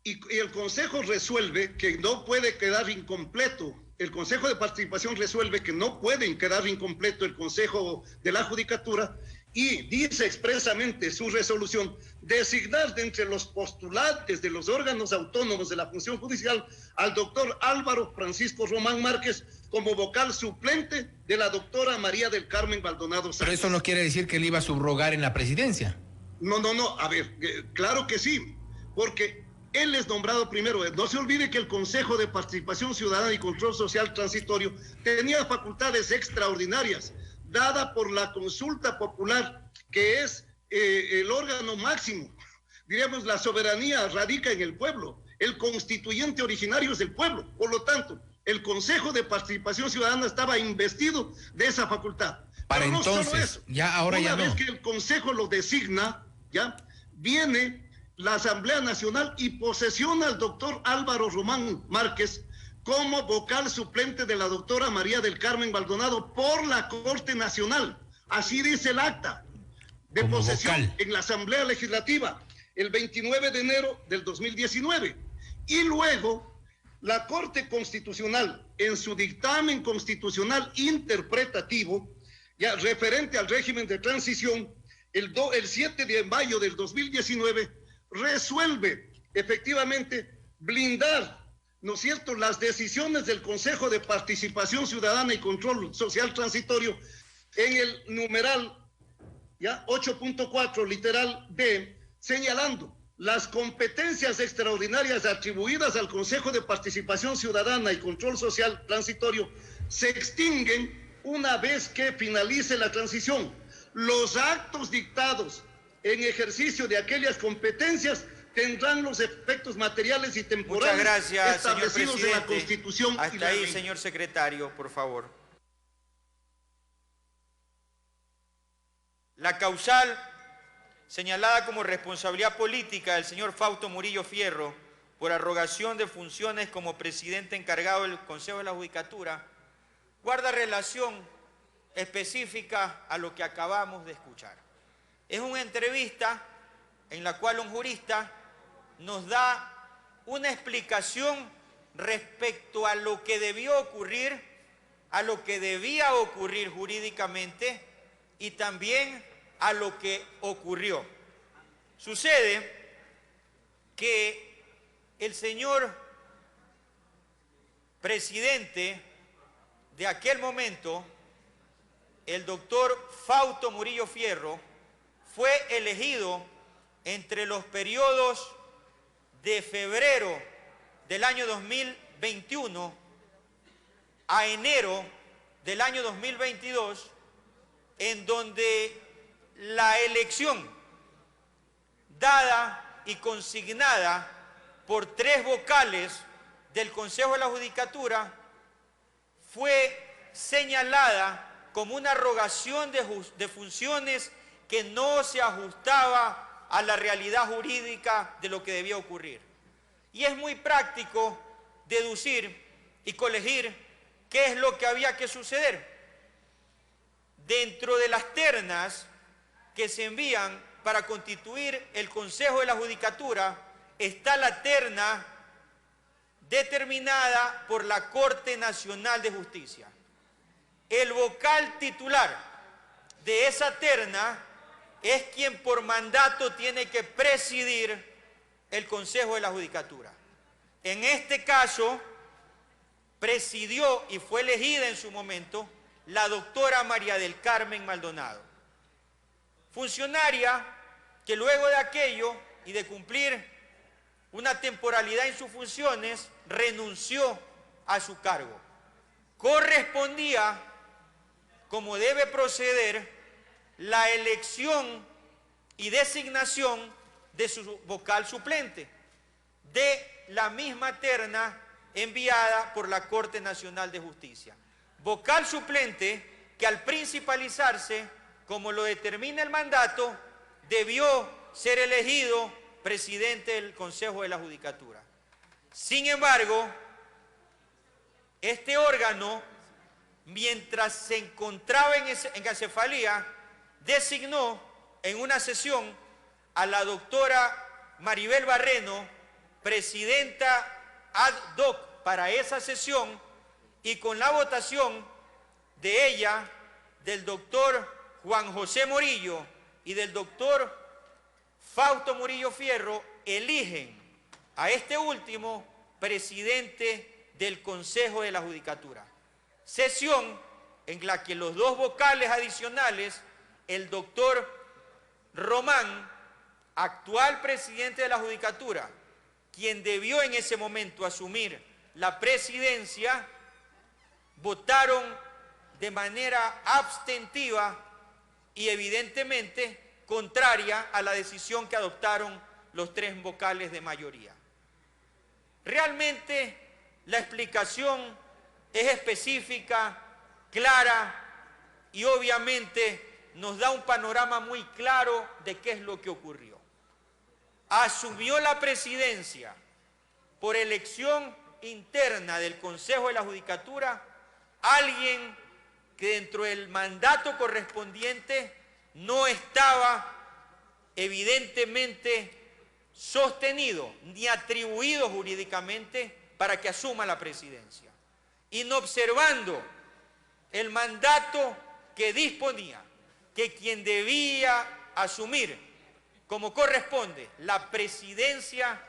Y el Consejo resuelve que no puede quedar incompleto. El Consejo de Participación resuelve que no puede quedar incompleto el Consejo de la Judicatura y dice expresamente su resolución designar de entre los postulantes de los órganos autónomos de la función judicial al doctor Álvaro Francisco Román Márquez como vocal suplente de la doctora María del Carmen Maldonado Sánchez. Pero eso no quiere decir que él iba a subrogar en la presidencia. No, a ver, claro que sí, porque él es nombrado primero. No se olvide que el Consejo de Participación Ciudadana y Control Social Transitorio tenía facultades extraordinarias, dada por la consulta popular, que es el órgano máximo. Diríamos, la soberanía radica en el pueblo, el constituyente originario es el pueblo. Por lo tanto, el Consejo de Participación Ciudadana estaba investido de esa facultad. Para pero entonces, no solo eso, ya ahora ya no. Una vez que el Consejo lo designa, ya viene la Asamblea Nacional y posesiona al doctor Álvaro Román Márquez como vocal suplente de la doctora María del Carmen Maldonado por la Corte Nacional. Así dice el acta de como posesión vocal en la Asamblea Legislativa el 29 de enero del 2019. Y luego la Corte Constitucional, en su dictamen constitucional interpretativo, ya referente al régimen de transición, el 7 de mayo del 2019, resuelve efectivamente blindar, ¿no es cierto?, las decisiones del Consejo de Participación Ciudadana y Control Social Transitorio en el numeral 8.4, literal D, señalando las competencias extraordinarias atribuidas al Consejo de Participación Ciudadana y Control Social Transitorio se extinguen una vez que finalice la transición. Los actos dictados en ejercicio de aquellas competencias tendrán los efectos materiales y temporales establecidos en la Constitución. Hasta ahí, señor secretario, por favor. La causal señalada como responsabilidad política del señor Fausto Murillo Fierro por arrogación de funciones como presidente encargado del Consejo de la Judicatura guarda relación específica a lo que acabamos de escuchar. Es una entrevista en la cual un jurista nos da una explicación respecto a lo que debió ocurrir, a lo que debía ocurrir jurídicamente y también a lo que ocurrió. Sucede que el señor presidente de aquel momento, el doctor Fausto Murillo Fierro, fue elegido entre los periodos de febrero del año 2021 a enero del año 2022, en donde la elección dada y consignada por 3 vocales del Consejo de la Judicatura fue señalada como una arrogación de funciones que no se ajustaba a la realidad jurídica de lo que debía ocurrir. Y es muy práctico deducir y colegir qué es lo que había que suceder. Dentro de las ternas que se envían para constituir el Consejo de la Judicatura está la terna determinada por la Corte Nacional de Justicia. El vocal titular de esa terna es quien por mandato tiene que presidir el Consejo de la Judicatura. En este caso, presidió y fue elegida en su momento la doctora María del Carmen Maldonado, funcionaria que luego de aquello y de cumplir una temporalidad en sus funciones, renunció a su cargo. Correspondía, como debe proceder, la elección y designación de su vocal suplente, de la misma terna enviada por la Corte Nacional de Justicia. Vocal suplente que al principalizarse, como lo determina el mandato, debió ser elegido presidente del Consejo de la Judicatura. Sin embargo, este órgano, mientras se encontraba en acefalía, designó en una sesión a la doctora Maribel Barreno, presidenta ad hoc para esa sesión, y con la votación de ella, del doctor Juan José Morillo y del doctor Fausto Murillo Fierro, eligen a este último presidente del Consejo de la Judicatura. Sesión en la que los 2 vocales adicionales, el doctor Román, actual presidente de la Judicatura, quien debió en ese momento asumir la presidencia, votaron de manera abstentiva y evidentemente contraria a la decisión que adoptaron los 3 vocales de mayoría. Realmente la explicación es específica, clara y obviamente nos da un panorama muy claro de qué es lo que ocurrió. Asumió la presidencia por elección interna del Consejo de la Judicatura alguien que dentro del mandato correspondiente no estaba evidentemente sostenido ni atribuido jurídicamente para que asuma la presidencia. Inobservando el mandato que disponía que quien debía asumir como corresponde la presidencia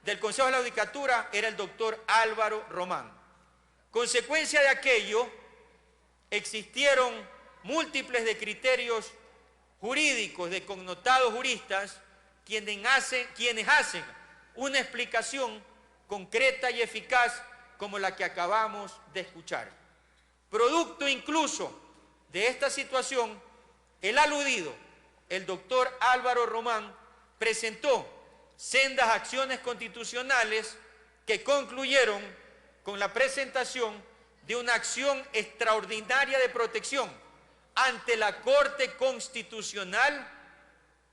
del Consejo de la Judicatura era el doctor Álvaro Román. Consecuencia de aquello, existieron múltiples de criterios jurídicos de connotados juristas quienes hacen una explicación concreta y eficaz como la que acabamos de escuchar. Producto incluso de esta situación, el aludido, el doctor Álvaro Román, presentó sendas acciones constitucionales que concluyeron con la presentación de una acción extraordinaria de protección ante la Corte Constitucional,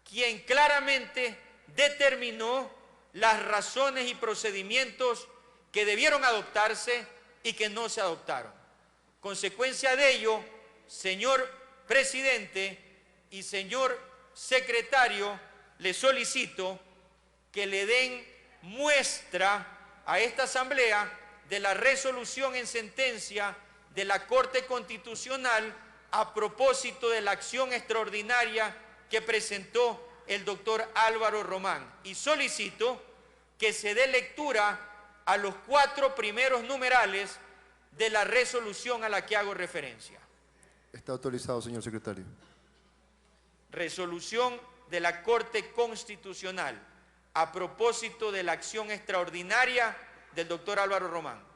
quien claramente determinó las razones y procedimientos que debieron adoptarse y que no se adoptaron. Consecuencia de ello, señor presidente y señor secretario, le solicito que le den muestra a esta asamblea de la resolución en sentencia de la Corte Constitucional a propósito de la acción extraordinaria que presentó el doctor Álvaro Román, y solicito que se dé lectura a los 4 primeros numerales de la resolución a la que hago referencia. Está autorizado, señor secretario. Resolución de la Corte Constitucional a propósito de la acción extraordinaria del doctor Álvaro Román.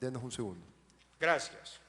Denos un segundo. Gracias.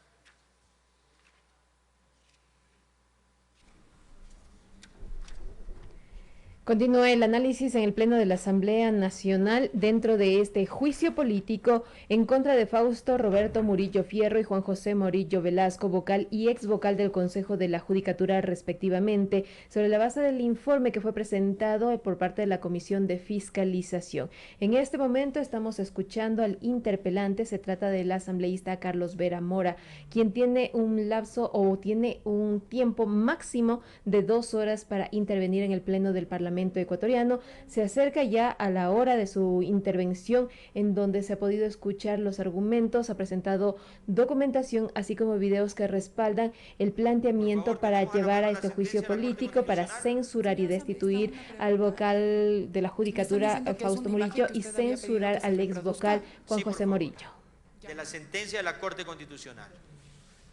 Continúa el análisis en el Pleno de la Asamblea Nacional dentro de este juicio político en contra de Fausto Roberto Murillo Fierro y Juan José Morillo Velasco, vocal y ex vocal del Consejo de la Judicatura respectivamente, sobre la base del informe que fue presentado por parte de la Comisión de Fiscalización. En este momento estamos escuchando al interpelante, se trata del asambleísta Carlos Vera Mora, quien tiene un lapso o tiene un tiempo máximo de 2 horas para intervenir en el Pleno del Parlamento ecuatoriano. Se acerca ya a la hora de su intervención, en donde se ha podido escuchar los argumentos, ha presentado documentación, así como videos que respaldan el planteamiento para llevar a este juicio político, para censurar y destituir al vocal de la Judicatura, Fausto Murillo, y censurar al ex vocal Juan José Morillo. De la sentencia de la Corte Constitucional.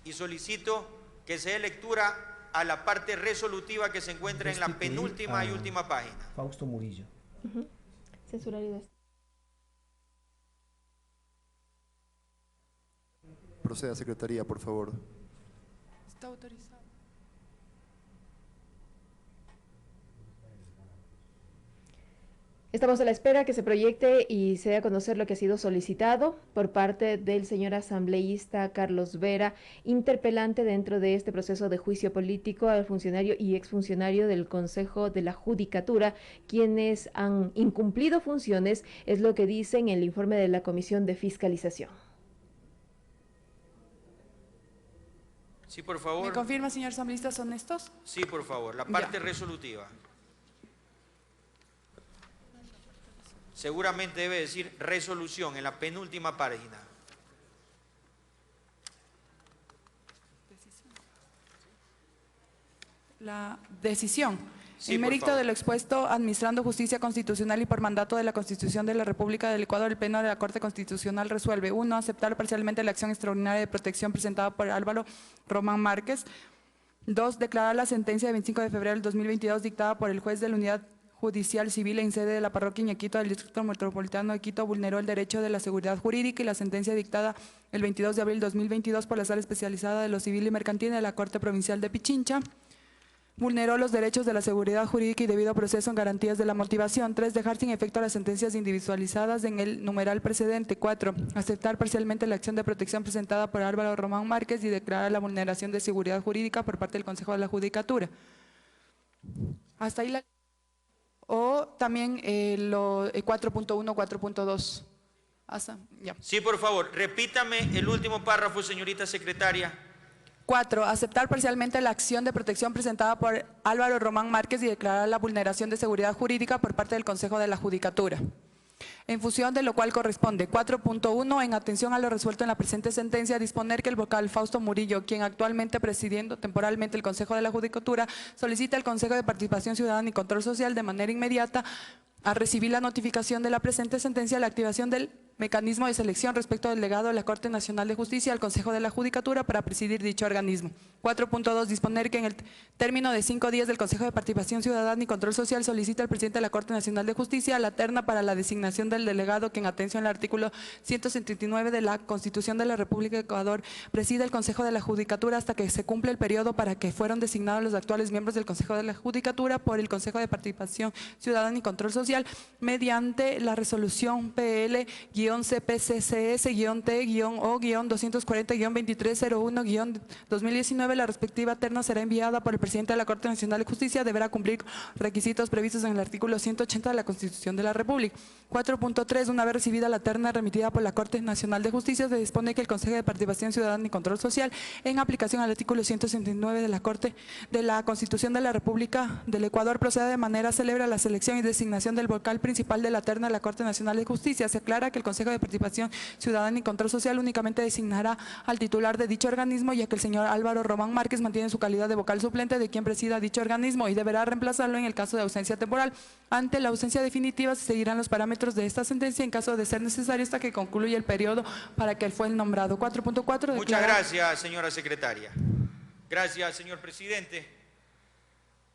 Y solicito que se dé lectura a la parte resolutiva que se encuentra en la penúltima y última página. Fausto Murillo. Censurar y destituir. Proceda, secretaría, por favor. Está autorizado. Estamos a la espera que se proyecte y se dé a conocer lo que ha sido solicitado por parte del señor asambleísta Carlos Vera, interpelante dentro de este proceso de juicio político al funcionario y exfuncionario del Consejo de la Judicatura, quienes han incumplido funciones, es lo que dice en el informe de la Comisión de Fiscalización. Sí, por favor. ¿Me confirma, señor asambleísta, son estos? Sí, por favor, la parte resolutiva. Seguramente debe decir resolución en la penúltima página. La decisión. Sí, en mérito de lo expuesto, administrando justicia constitucional y por mandato de la Constitución de la República del Ecuador, el Pleno de la Corte Constitucional resuelve: 1. Aceptar parcialmente la acción extraordinaria de protección presentada por Álvaro Román Márquez. 2. Declarar la sentencia de 25 de febrero del 2022 dictada por el juez de la Unidad Judicial Civil en sede de la parroquia Iñequito del Distrito Metropolitano de Quito vulneró el derecho de la seguridad jurídica, y la sentencia dictada el 22 de abril de 2022 por la Sala Especializada de lo Civil y Mercantil de la Corte Provincial de Pichincha vulneró los derechos de la seguridad jurídica y debido proceso en garantías de la motivación. 3. Dejar sin efecto las sentencias individualizadas en el numeral precedente. 4. Aceptar parcialmente la acción de protección presentada por Álvaro Román Márquez y declarar la vulneración de seguridad jurídica por parte del Consejo de la Judicatura. Hasta ahí la... O también lo 4.1, 4.2. Sí, por favor, repítame el último párrafo, señorita secretaria. 4. Aceptar parcialmente la acción de protección presentada por Álvaro Román Márquez y declarar la vulneración de seguridad jurídica por parte del Consejo de la Judicatura. En función de lo cual corresponde: 4.1. En atención a lo resuelto en la presente sentencia, disponer que el vocal Fausto Murillo, quien actualmente presidiendo temporalmente el Consejo de la Judicatura, solicita al Consejo de Participación Ciudadana y Control Social de manera inmediata a recibir la notificación de la presente sentencia la activación del mecanismo de selección respecto del delegado de la Corte Nacional de Justicia al Consejo de la Judicatura para presidir dicho organismo. 4.2. Disponer que en el término de 5 días del Consejo de Participación Ciudadana y Control Social solicita al presidente de la Corte Nacional de Justicia la terna para la designación del delegado que, en atención al artículo 179 de la Constitución de la República de Ecuador, presida el Consejo de la Judicatura hasta que se cumpla el periodo para que fueron designados los actuales miembros del Consejo de la Judicatura por el Consejo de Participación Ciudadana y Control Social mediante la resolución PL-1 T-O-240-2301-2019, la respectiva terna será enviada por el presidente de la Corte Nacional de Justicia. Deberá cumplir requisitos previstos en el artículo 180 de la Constitución de la República. 4.3. Una vez recibida la terna remitida por la Corte Nacional de Justicia, se dispone que el Consejo de Participación Ciudadana y Control Social, en aplicación al artículo 169 de la Corte de la Constitución de la República del Ecuador, proceda de manera célere a la selección y designación del vocal principal de la terna de la Corte Nacional de Justicia. Se aclara que el Consejo de Participación Ciudadana y Control Social únicamente designará al titular de dicho organismo, ya que el señor Álvaro Román Márquez mantiene su calidad de vocal suplente de quien presida dicho organismo y deberá reemplazarlo en el caso de ausencia temporal. Ante la ausencia definitiva se seguirán los parámetros de esta sentencia en caso de ser necesario hasta que concluya el periodo para que él fue el nombrado. 4.4. Muchas gracias, señora secretaria. Gracias, señor presidente.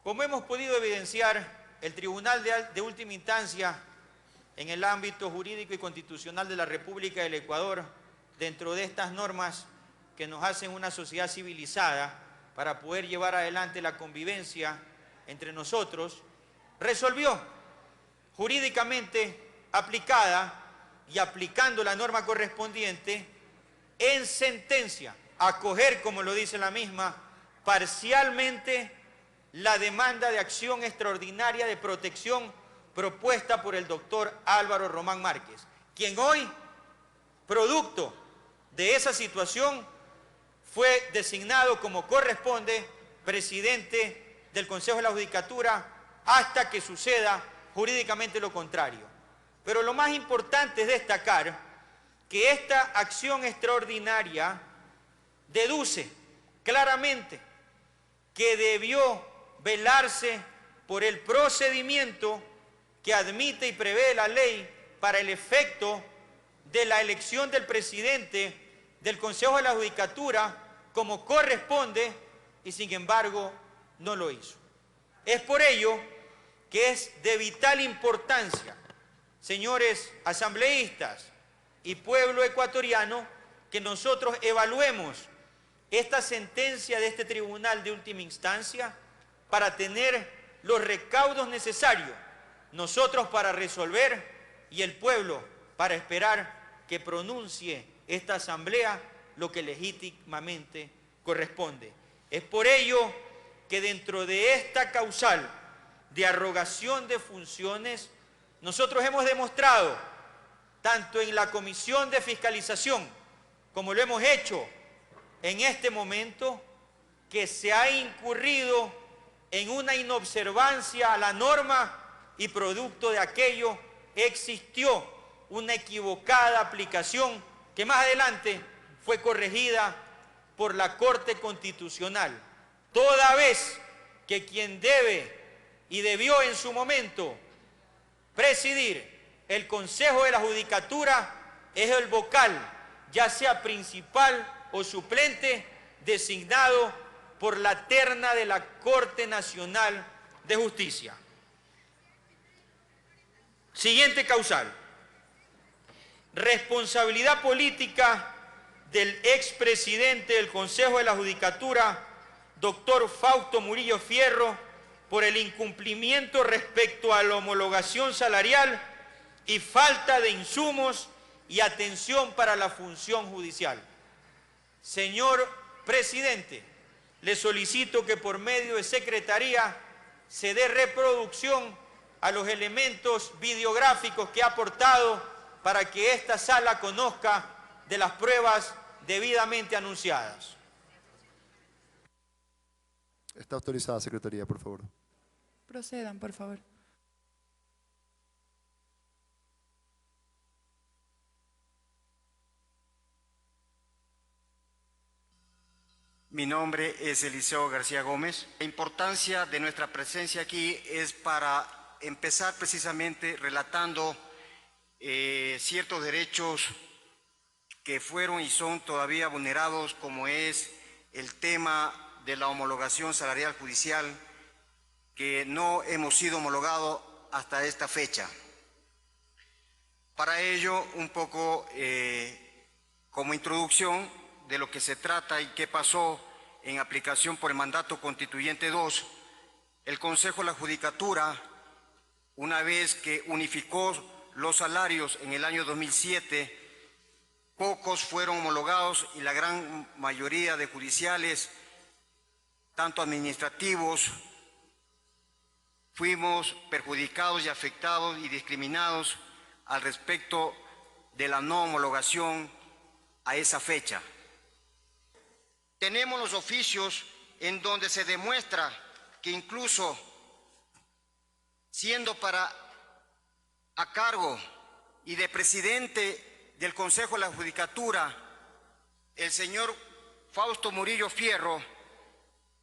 Como hemos podido evidenciar, el Tribunal de Última Instancia en el ámbito jurídico y constitucional de la República del Ecuador, dentro de estas normas que nos hacen una sociedad civilizada para poder llevar adelante la convivencia entre nosotros, resolvió jurídicamente aplicada y aplicando la norma correspondiente en sentencia, acoger, como lo dice la misma, parcialmente la demanda de acción extraordinaria de protección propuesta por el doctor Álvaro Román Márquez, quien hoy, producto de esa situación, fue designado como corresponde presidente del Consejo de la Judicatura hasta que suceda jurídicamente lo contrario. Pero lo más importante es destacar que esta acción extraordinaria deduce claramente que debió velarse por el procedimiento que admite y prevé la ley para el efecto de la elección del presidente del Consejo de la Judicatura como corresponde y sin embargo no lo hizo. Es por ello que es de vital importancia, señores asambleístas y pueblo ecuatoriano, que nosotros evaluemos esta sentencia de este tribunal de última instancia para tener los recaudos necesarios, nosotros para resolver y el pueblo para esperar que pronuncie esta asamblea lo que legítimamente corresponde. Es por ello que dentro de esta causal de arrogación de funciones, nosotros hemos demostrado, tanto en la Comisión de Fiscalización como lo hemos hecho en este momento, que se ha incurrido en una inobservancia a la norma y producto de aquello existió una equivocada aplicación que más adelante fue corregida por la Corte Constitucional, toda vez que quien debe y debió en su momento presidir el Consejo de la Judicatura es el vocal, ya sea principal o suplente, designado por la terna de la Corte Nacional de Justicia. Siguiente causal: responsabilidad política del expresidente del Consejo de la Judicatura, doctor Fausto Murillo Fierro, por el incumplimiento respecto a la homologación salarial y falta de insumos y atención para la función judicial. Señor presidente, le solicito que por medio de secretaría se dé reproducción a los elementos videográficos que ha aportado para que esta sala conozca de las pruebas debidamente anunciadas. Está autorizada, secretaría, por favor. Procedan, por favor. Mi nombre es Eliseo García Gómez. La importancia de nuestra presencia aquí es para empezar precisamente relatando ciertos derechos que fueron y son todavía vulnerados, como es el tema de la homologación salarial judicial, que no hemos sido homologados hasta esta fecha. Para ello, un poco como introducción de lo que se trata y qué pasó en aplicación por el mandato constituyente 2, el Consejo de la Judicatura, una vez que unificó los salarios en el año 2007, pocos fueron homologados y la gran mayoría de judiciales, tanto administrativos, fuimos perjudicados y afectados y discriminados al respecto de la no homologación a esa fecha. Tenemos los oficios en donde se demuestra que incluso siendo a cargo y de presidente del Consejo de la Judicatura, el señor Fausto Murillo Fierro,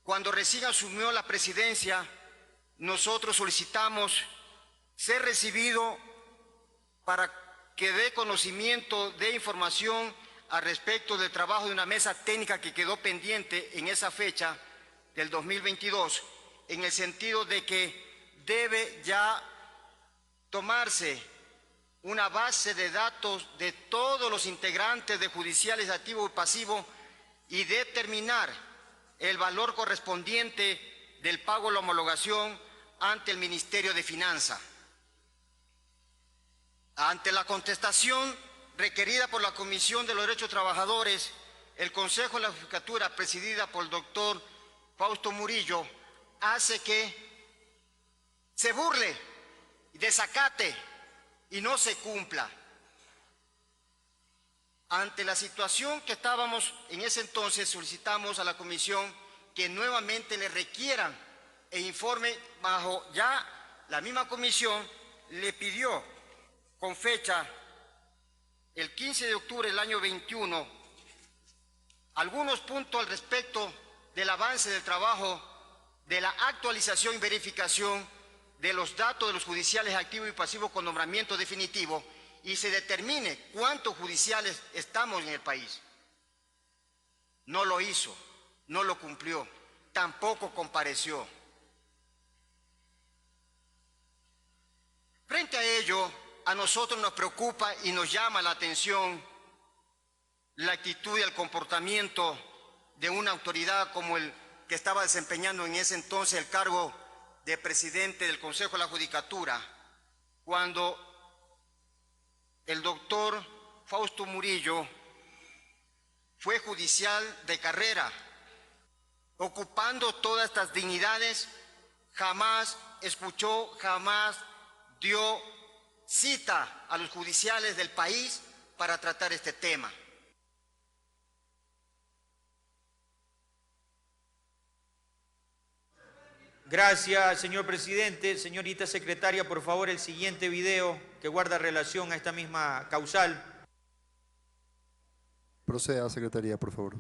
cuando recién asumió la presidencia, nosotros solicitamos ser recibido para que dé conocimiento de información al respecto del trabajo de una mesa técnica que quedó pendiente en esa fecha del 2022, en el sentido de que debe ya tomarse una base de datos de todos los integrantes de judiciales activo y pasivo y determinar el valor correspondiente del pago de la homologación ante el Ministerio de Finanzas. Ante la contestación requerida por la Comisión de los Derechos Trabajadores, el Consejo de la Judicatura, presidida por el doctor Fausto Murillo, hace que se burle, desacate y no se cumpla. Ante la situación que estábamos en ese entonces, solicitamos a la Comisión que nuevamente le requieran e informe bajo ya la misma Comisión le pidió con fecha el 15 de octubre del año 21 algunos puntos al respecto del avance del trabajo, de la actualización y verificación de los datos de los judiciales activos y pasivos con nombramiento definitivo y se determine cuántos judiciales estamos en el país. No lo hizo, no lo cumplió, tampoco compareció. Frente a ello, a nosotros nos preocupa y nos llama la atención la actitud y el comportamiento de una autoridad como el que estaba desempeñando en ese entonces el cargo de presidente del Consejo de la Judicatura, cuando el doctor Fausto Murillo fue judicial de carrera, ocupando todas estas dignidades, jamás escuchó, jamás dio cita a los judiciales del país para tratar este tema. Gracias, señor presidente. Señorita secretaria, por favor, el siguiente video que guarda relación a esta misma causal. Proceda, secretaría, por favor.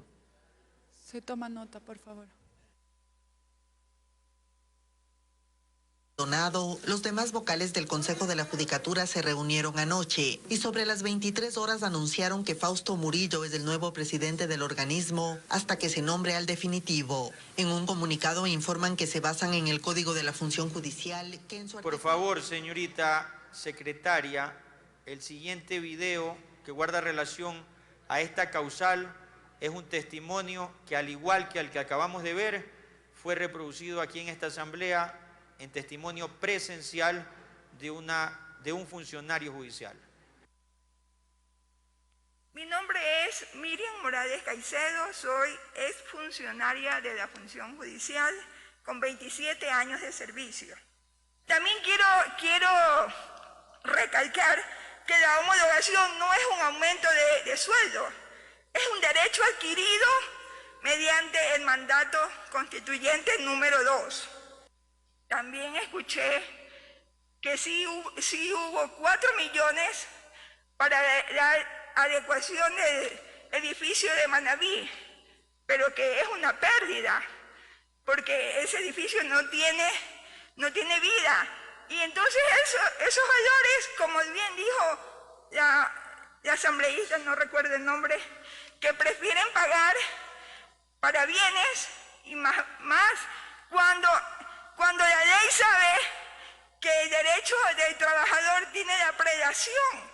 Se toma nota, por favor. Los demás vocales del Consejo de la Judicatura se reunieron anoche y sobre las 23 horas anunciaron que Fausto Murillo es el nuevo presidente del organismo hasta que se nombre al definitivo. En un comunicado informan que se basan en el Código de la Función Judicial que en su Por favor, señorita secretaria, el siguiente video que guarda relación a esta causal es un testimonio que, al igual que el que acabamos de ver, fue reproducido aquí en esta asamblea en testimonio presencial de un funcionario judicial. Mi nombre es Miriam Morales Caicedo, soy exfuncionaria de la función judicial con 27 años de servicio. También quiero recalcar que la homologación no es un aumento de sueldo, es un derecho adquirido mediante el mandato constituyente número 2. También escuché que sí hubo 4 millones para la adecuación del edificio de Manabí, pero que es una pérdida, porque ese edificio no tiene vida. Y entonces esos valores, como bien dijo la asambleísta, no recuerdo el nombre, que prefieren pagar para bienes y más cuando la ley sabe que el derecho del trabajador tiene la predación.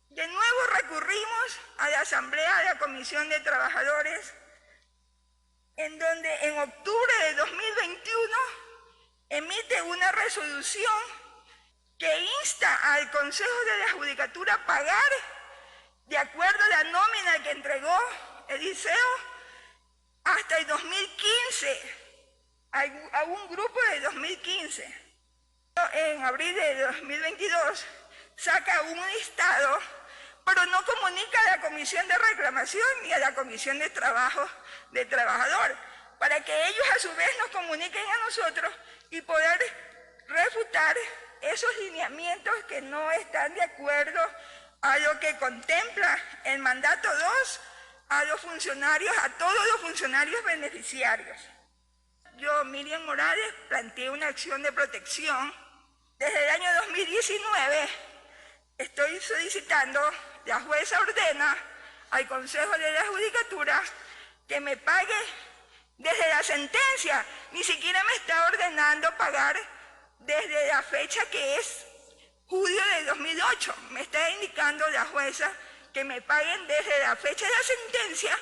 De nuevo recurrimos a la Asamblea de la Comisión de Trabajadores, en donde en octubre de 2021 emite una resolución que insta al Consejo de la Judicatura a pagar, de acuerdo a la nómina que entregó el liceo, hasta el 2015, a un grupo de 2015. En abril de 2022 saca un listado, pero no comunica a la Comisión de Reclamación ni a la Comisión de Trabajo del Trabajador, para que ellos a su vez nos comuniquen a nosotros y poder refutar esos lineamientos que no están de acuerdo a lo que contempla el mandato 2 a los funcionarios, a todos los funcionarios beneficiarios. Yo, Miriam Morales, planteé una acción de protección. Desde el año 2019 estoy solicitando, la jueza ordena al Consejo de la Judicatura que me pague desde la sentencia. Ni siquiera me está ordenando pagar desde la fecha que es julio de 2008. Me está indicando la jueza que me paguen desde la fecha de la sentencia,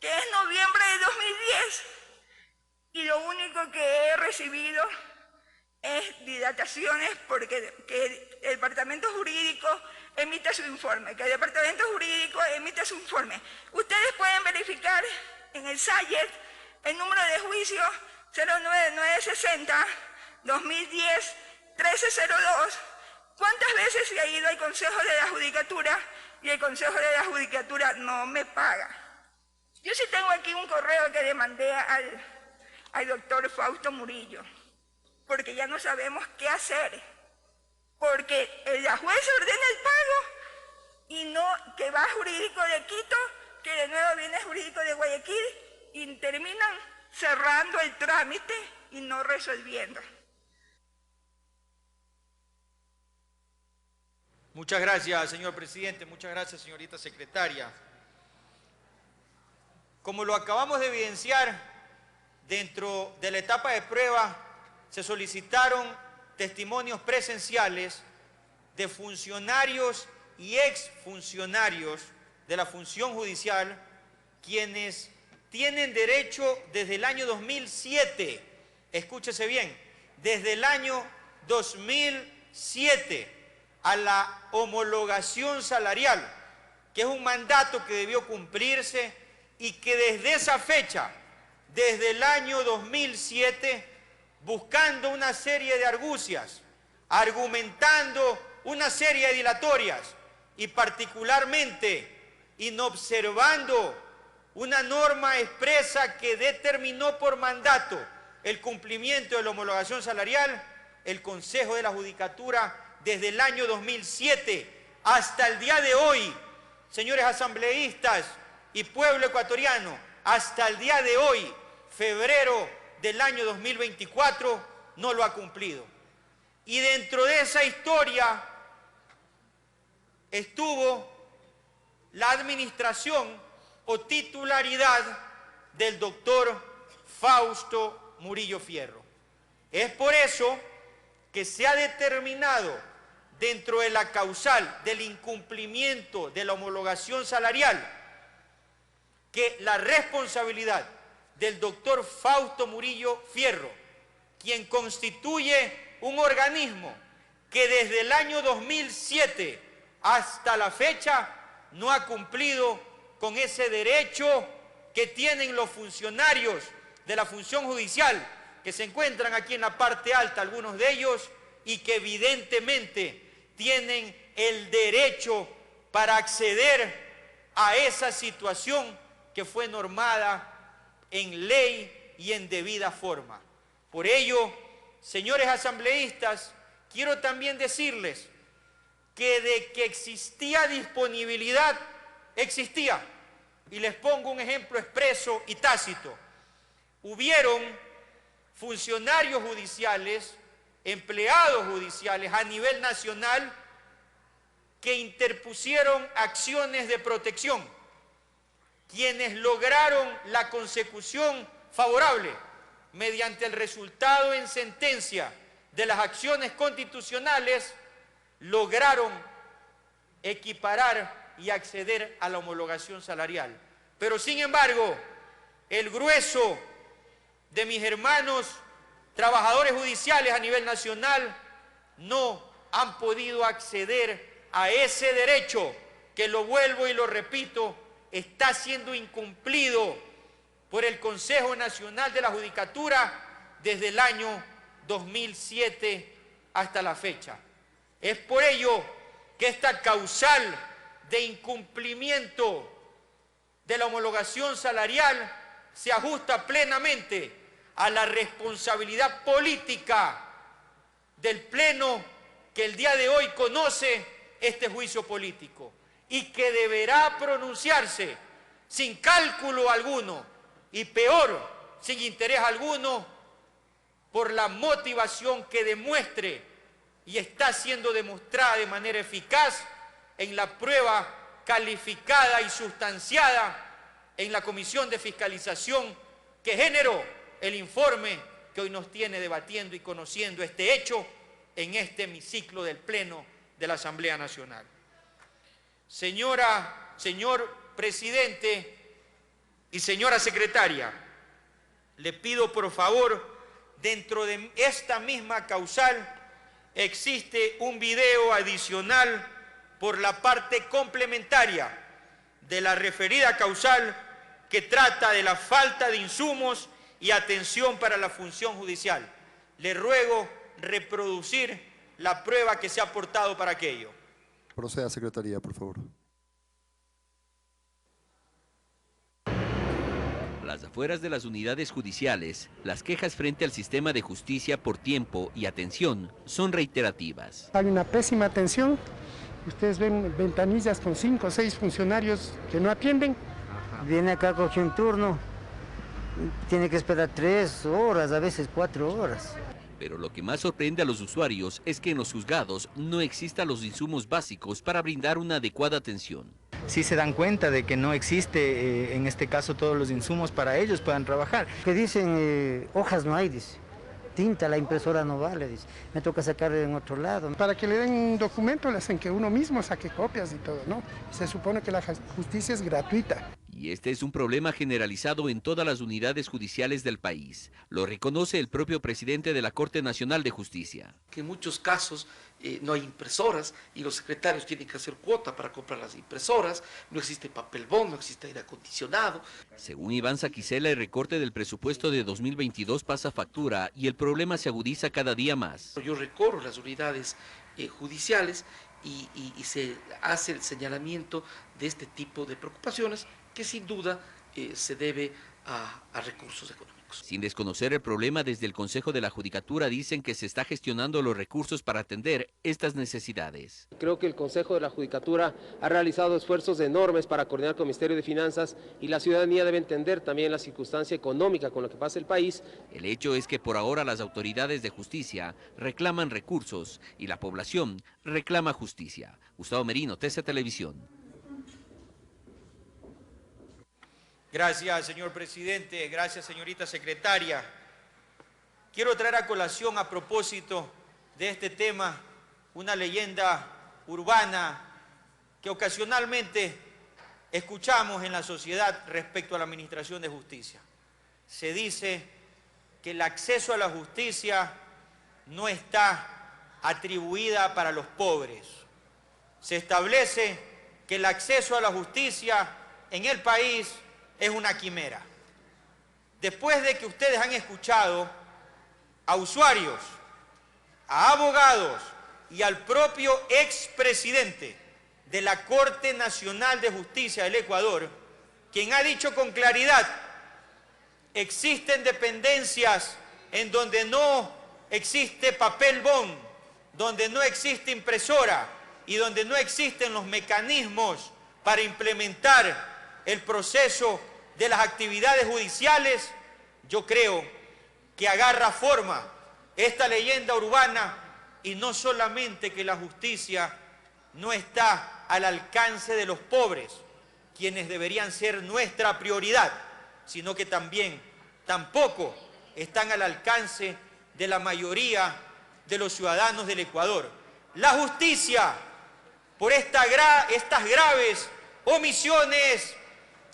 que es noviembre de 2010. Y lo único que he recibido es dilataciones porque que el departamento jurídico emita su informe, Ustedes pueden verificar en el SAYET el número de juicio 09960 2010 1302, cuántas veces se ha ido al Consejo de la Judicatura y el Consejo de la Judicatura no me paga. Yo sí tengo aquí un correo que le mandé al doctor Fausto Murillo, porque ya no sabemos qué hacer, porque la jueza ordena el pago y no que va jurídico de Quito, que de nuevo viene jurídico de Guayaquil y terminan cerrando el trámite y no resolviendo. Muchas gracias, señor presidente. Muchas gracias, señorita secretaria. Como lo acabamos de evidenciar, dentro de la etapa de prueba se solicitaron testimonios presenciales de funcionarios y exfuncionarios de la función judicial, quienes tienen derecho desde el año 2007, escúchese bien, desde el año 2007 a la homologación salarial, que es un mandato que debió cumplirse y que desde esa fecha, desde el año 2007, buscando una serie de argucias, argumentando una serie de dilatorias y particularmente inobservando una norma expresa que determinó por mandato el cumplimiento de la homologación salarial, el Consejo de la Judicatura desde el año 2007 hasta el día de hoy, señores asambleístas y pueblo ecuatoriano, hasta el día de hoy, febrero del año 2024, no lo ha cumplido. Y dentro de esa historia estuvo la administración o titularidad del doctor Fausto Murillo Fierro. Es por eso que se ha determinado dentro de la causal del incumplimiento de la homologación salarial que la responsabilidad del doctor Fausto Murillo Fierro, quien constituye un organismo que desde el año 2007 hasta la fecha no ha cumplido con ese derecho que tienen los funcionarios de la función judicial, que se encuentran aquí en la parte alta, algunos de ellos, y que evidentemente tienen el derecho para acceder a esa situación que fue normada en ley y en debida forma. Por ello, señores asambleístas, quiero también decirles que de que existía disponibilidad, existía. Y les pongo un ejemplo expreso y tácito. Hubieron funcionarios judiciales, empleados judiciales a nivel nacional que interpusieron acciones de protección, quienes lograron la consecución favorable mediante el resultado en sentencia de las acciones constitucionales, lograron equiparar y acceder a la homologación salarial. Pero sin embargo, el grueso de mis hermanos trabajadores judiciales a nivel nacional no han podido acceder a ese derecho que, lo vuelvo y lo repito, está siendo incumplido por el Consejo Nacional de la Judicatura desde el año 2007 hasta la fecha. Es por ello que esta causal de incumplimiento de la homologación salarial se ajusta plenamente a la responsabilidad política del Pleno que el día de hoy conoce este juicio político y que deberá pronunciarse sin cálculo alguno y peor, sin interés alguno, por la motivación que demuestre y está siendo demostrada de manera eficaz en la prueba calificada y sustanciada en la Comisión de Fiscalización que generó el informe que hoy nos tiene debatiendo y conociendo este hecho en este hemiciclo del Pleno de la Asamblea Nacional. Señor Presidente y señora Secretaria, le pido por favor, dentro de esta misma causal existe un video adicional por la parte complementaria de la referida causal que trata de la falta de insumos y atención para la función judicial. Le ruego reproducir la prueba que se ha aportado para aquello. Proceda, Secretaría, por favor. A las afueras de las unidades judiciales, las quejas frente al sistema de justicia por tiempo y atención son reiterativas. Hay una pésima atención. Ustedes ven ventanillas con 5 o 6 funcionarios que no atienden. Viene acá, coge un turno, tiene que esperar 3 horas, a veces 4 horas. Pero lo que más sorprende a los usuarios es que en los juzgados no existan los insumos básicos para brindar una adecuada atención. Sí se dan cuenta de que no existe, en este caso, todos los insumos para ellos puedan trabajar. Que dicen, hojas no hay, dice. Tinta, la impresora no vale, dice. Me toca sacar en otro lado. Para que le den un documento le hacen que uno mismo saque copias y todo, ¿no? Se supone que la justicia es gratuita. Y este es un problema generalizado en todas las unidades judiciales del país. Lo reconoce el propio presidente de la Corte Nacional de Justicia. Que en muchos casos no hay impresoras y los secretarios tienen que hacer cuota para comprar las impresoras, no existe papel bond, no existe aire acondicionado. Según Iván Saquicela, el recorte del presupuesto de 2022 pasa factura y el problema se agudiza cada día más. Yo recorro las unidades judiciales y se hace el señalamiento de este tipo de preocupaciones que sin duda se debe a recursos económicos. Sin desconocer el problema, desde el Consejo de la Judicatura dicen que se está gestionando los recursos para atender estas necesidades. Creo que el Consejo de la Judicatura ha realizado esfuerzos enormes para coordinar con el Ministerio de Finanzas y la ciudadanía debe entender también la circunstancia económica con la que pasa el país. El hecho es que por ahora las autoridades de justicia reclaman recursos y la población reclama justicia. Gustavo Merino, TC Televisión. Gracias, señor presidente. Gracias, señorita secretaria. Quiero traer a colación, a propósito de este tema, una leyenda urbana que ocasionalmente escuchamos en la sociedad respecto a la administración de justicia. Se dice que el acceso a la justicia no está atribuida para los pobres. Se establece que el acceso a la justicia en el país es una quimera. Después de que ustedes han escuchado a usuarios, a abogados y al propio expresidente de la Corte Nacional de Justicia del Ecuador, quien ha dicho con claridad, existen dependencias en donde no existe papel bond, donde no existe impresora y donde no existen los mecanismos para implementar el proceso de las actividades judiciales. Yo creo que agarra forma esta leyenda urbana y no solamente que la justicia no está al alcance de los pobres, quienes deberían ser nuestra prioridad, sino que tampoco están al alcance de la mayoría de los ciudadanos del Ecuador. La justicia, por estas graves omisiones,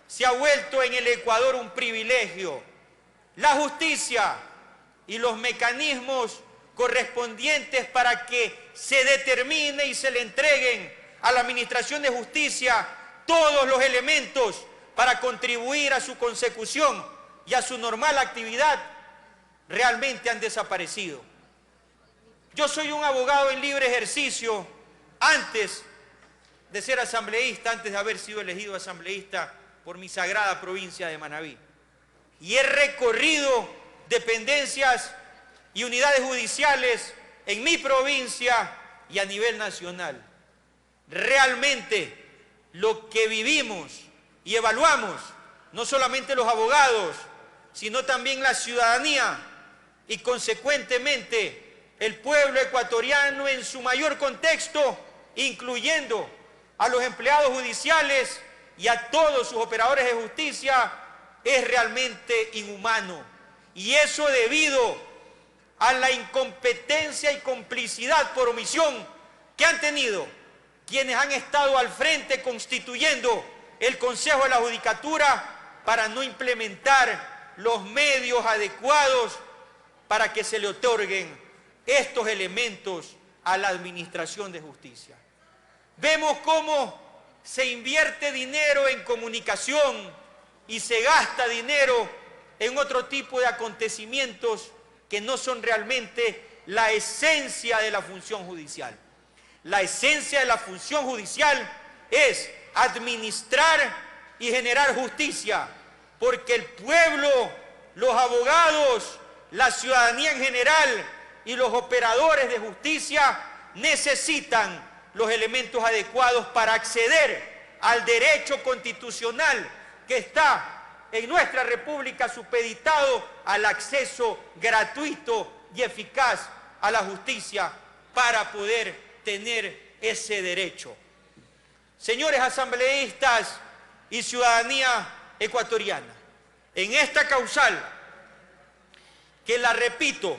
se ha vuelto en el Ecuador un privilegio. La justicia y los mecanismos correspondientes para que se determine y se le entreguen a la Administración de Justicia todos los elementos para contribuir a su consecución y a su normal actividad, realmente han desaparecido. Yo soy un abogado en libre ejercicio antes de ser asambleísta, antes de haber sido elegido asambleísta por mi sagrada provincia de Manabí. Y he recorrido dependencias y unidades judiciales en mi provincia y a nivel nacional. Realmente lo que vivimos y evaluamos, no solamente los abogados, sino también la ciudadanía y consecuentemente el pueblo ecuatoriano en su mayor contexto, incluyendo a los empleados judiciales y a todos sus operadores de justicia, es realmente inhumano. Y eso debido a la incompetencia y complicidad por omisión que han tenido quienes han estado al frente constituyendo el Consejo de la Judicatura para no implementar los medios adecuados para que se le otorguen estos elementos a la Administración de Justicia. Vemos cómo se invierte dinero en comunicación y se gasta dinero en otro tipo de acontecimientos que no son realmente la esencia de la función judicial. La esencia de la función judicial es administrar y generar justicia, porque el pueblo, los abogados, la ciudadanía en general y los operadores de justicia necesitan los elementos adecuados para acceder al derecho constitucional que está en nuestra República supeditado al acceso gratuito y eficaz a la justicia para poder tener ese derecho. Señores asambleístas y ciudadanía ecuatoriana, en esta causal, que la repito,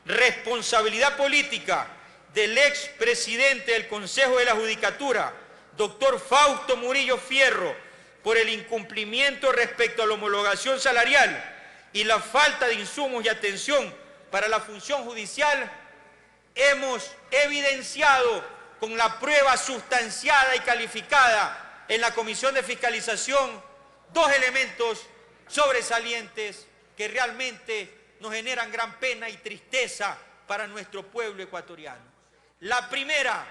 responsabilidad política del expresidente del Consejo de la Judicatura, doctor Fausto Murillo Fierro, por el incumplimiento respecto a la homologación salarial y la falta de insumos y atención para la función judicial, hemos evidenciado con la prueba sustanciada y calificada en la Comisión de Fiscalización dos elementos sobresalientes que realmente nos generan gran pena y tristeza para nuestro pueblo ecuatoriano. La primera,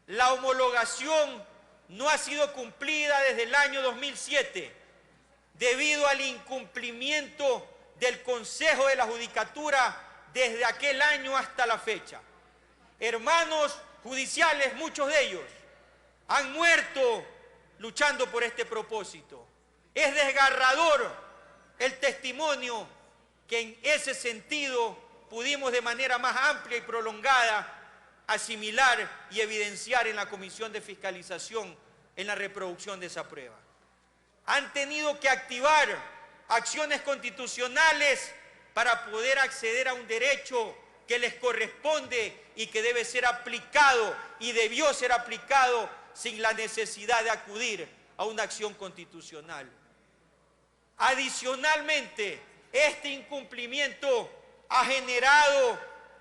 la homologación no ha sido cumplida desde el año 2007 debido al incumplimiento del Consejo de la Judicatura desde aquel año hasta la fecha. Hermanos judiciales, muchos de ellos, han muerto luchando por este propósito. Es desgarrador el testimonio que en ese sentido pudimos de manera más amplia y prolongada asimilar y evidenciar en la Comisión de Fiscalización en la reproducción de esa prueba. Han tenido que activar acciones constitucionales para poder acceder a un derecho que les corresponde y que debe ser aplicado y debió ser aplicado sin la necesidad de acudir a una acción constitucional. Adicionalmente, este incumplimiento ha generado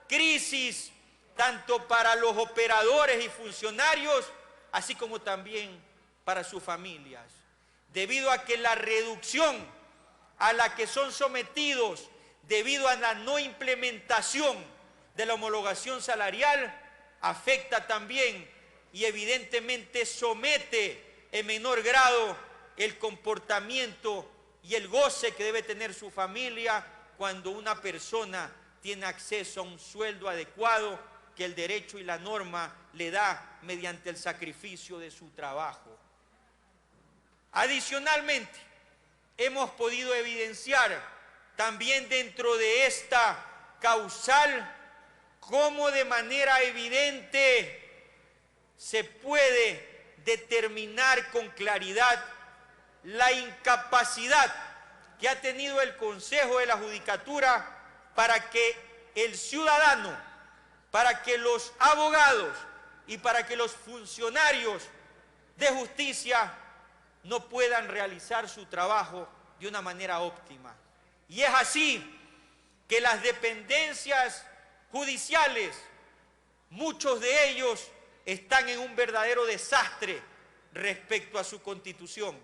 crisis tanto para los operadores y funcionarios, así como también para sus familias, debido a que la reducción a la que son sometidos debido a la no implementación de la homologación salarial afecta también y evidentemente somete en menor grado el comportamiento y el goce que debe tener su familia cuando una persona tiene acceso a un sueldo adecuado que el derecho y la norma le da mediante el sacrificio de su trabajo. Adicionalmente, hemos podido evidenciar también dentro de esta causal cómo de manera evidente se puede determinar con claridad la incapacidad que ha tenido el Consejo de la Judicatura para que el ciudadano, para que los abogados y para que los funcionarios de justicia no puedan realizar su trabajo de una manera óptima. Y es así que las dependencias judiciales, muchos de ellos están en un verdadero desastre respecto a su constitución,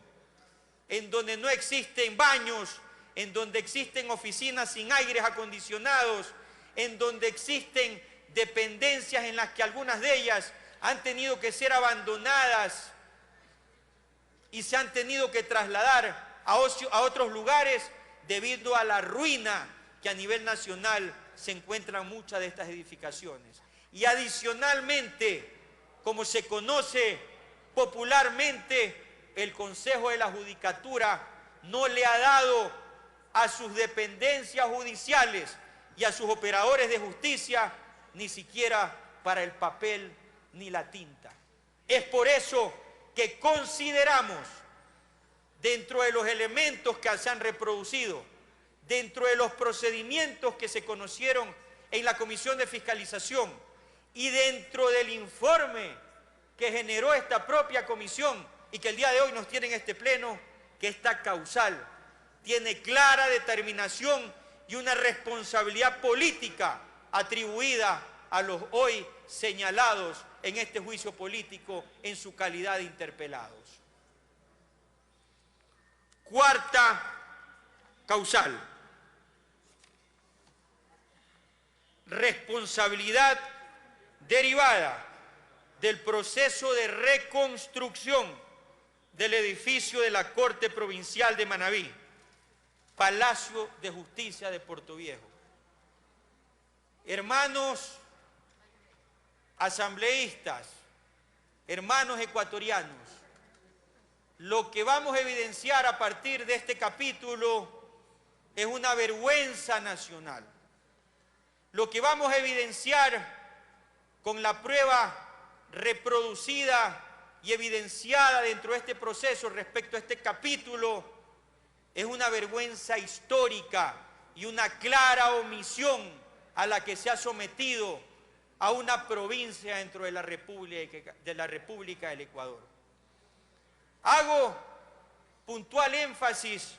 en donde no existen baños, en donde existen oficinas sin aires acondicionados, en donde existen dependencias en las que algunas de ellas han tenido que ser abandonadas y se han tenido que trasladar a otros lugares debido a la ruina que a nivel nacional se encuentran muchas de estas edificaciones. Y adicionalmente, como se conoce popularmente, el Consejo de la Judicatura no le ha dado a sus dependencias judiciales y a sus operadores de justicia ni siquiera para el papel ni la tinta. Es por eso que consideramos, dentro de los elementos que se han reproducido, dentro de los procedimientos que se conocieron en la Comisión de Fiscalización y dentro del informe que generó esta propia comisión y que el día de hoy nos tiene en este pleno, que esta causal tiene clara determinación y una responsabilidad política atribuida a los hoy señalados en este juicio político en su calidad de interpelados. Cuarta causal: responsabilidad derivada del proceso de reconstrucción del edificio de la Corte Provincial de Manabí, Palacio de Justicia de Portoviejo. Hermanos asambleístas, hermanos ecuatorianos, lo que vamos a evidenciar a partir de este capítulo es una vergüenza nacional. Lo que vamos a evidenciar con la prueba reproducida y evidenciada dentro de este proceso respecto a este capítulo es una vergüenza histórica y una clara omisión a la que se ha sometido a una provincia dentro de la República del Ecuador. Hago puntual énfasis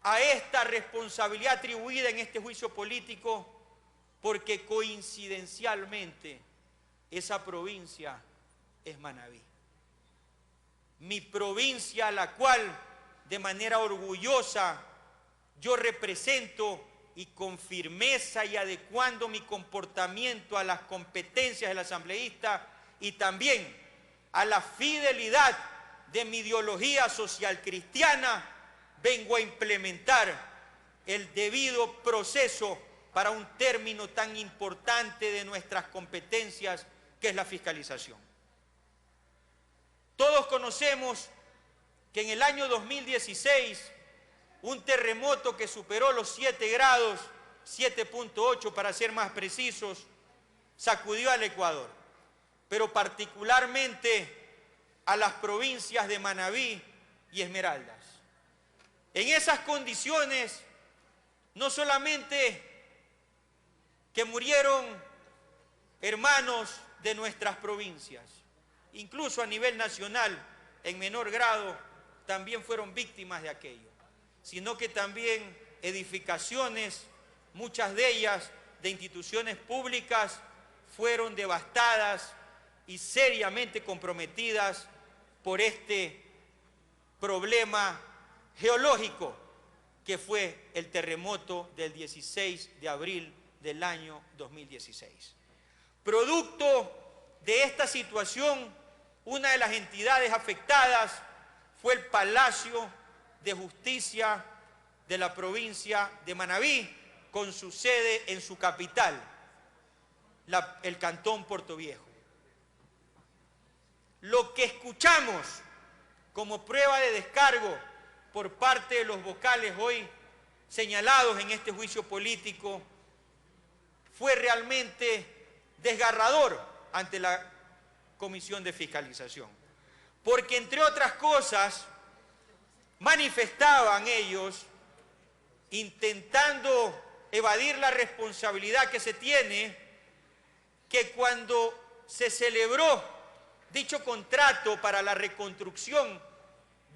a esta responsabilidad atribuida en este juicio político porque coincidencialmente esa provincia es Manabí. Mi provincia, a la cual de manera orgullosa yo represento y con firmeza y adecuando mi comportamiento a las competencias del asambleísta y también a la fidelidad de mi ideología social cristiana, vengo a implementar el debido proceso para un término tan importante de nuestras competencias que es la fiscalización. Todos conocemos que en el año 2016 un terremoto que superó los 7 grados, 7.8 para ser más precisos, sacudió al Ecuador, pero particularmente a las provincias de Manabí y Esmeraldas. En esas condiciones, no solamente que murieron hermanos de nuestras provincias, incluso a nivel nacional, en menor grado, también fueron víctimas de aquello, sino que también edificaciones, muchas de ellas de instituciones públicas, fueron devastadas y seriamente comprometidas por este problema geológico que fue el terremoto del 16 de abril del año 2016. Producto de esta situación, una de las entidades afectadas fue el Palacio de Justicia de la provincia de Manabí, con su sede en su capital, el Cantón Portoviejo. Lo que escuchamos como prueba de descargo por parte de los vocales hoy señalados en este juicio político fue realmente desgarrador ante la Comisión de Fiscalización, porque entre otras cosas manifestaban ellos, intentando evadir la responsabilidad que se tiene, que cuando se celebró dicho contrato para la reconstrucción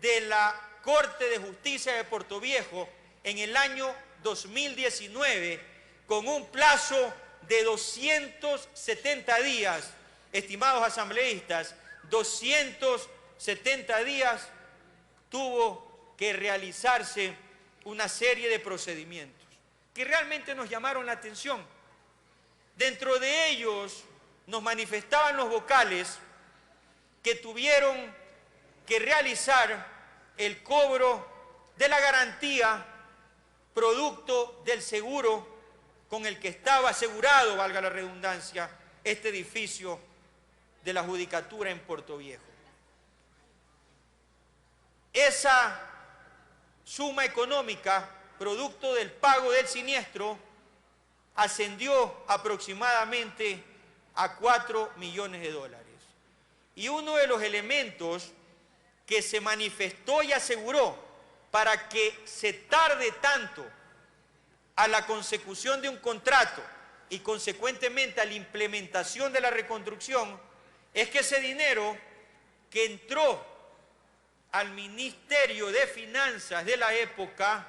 de la Corte de Justicia de Portoviejo en el año 2019, con un plazo de 270 días, estimados asambleístas, 270 días tuvo que realizarse una serie de procedimientos que realmente nos llamaron la atención. Dentro de ellos nos manifestaban los vocales que tuvieron que realizar el cobro de la garantía producto del seguro con el que estaba asegurado, valga la redundancia, este edificio de la Judicatura en Puerto Viejo. Esa suma económica, producto del pago del siniestro, ascendió aproximadamente a 4 millones de dólares. Y uno de los elementos que se manifestó y aseguró para que se tarde tanto a la consecución de un contrato y consecuentemente a la implementación de la reconstrucción es que ese dinero que entró al Ministerio de Finanzas de la época,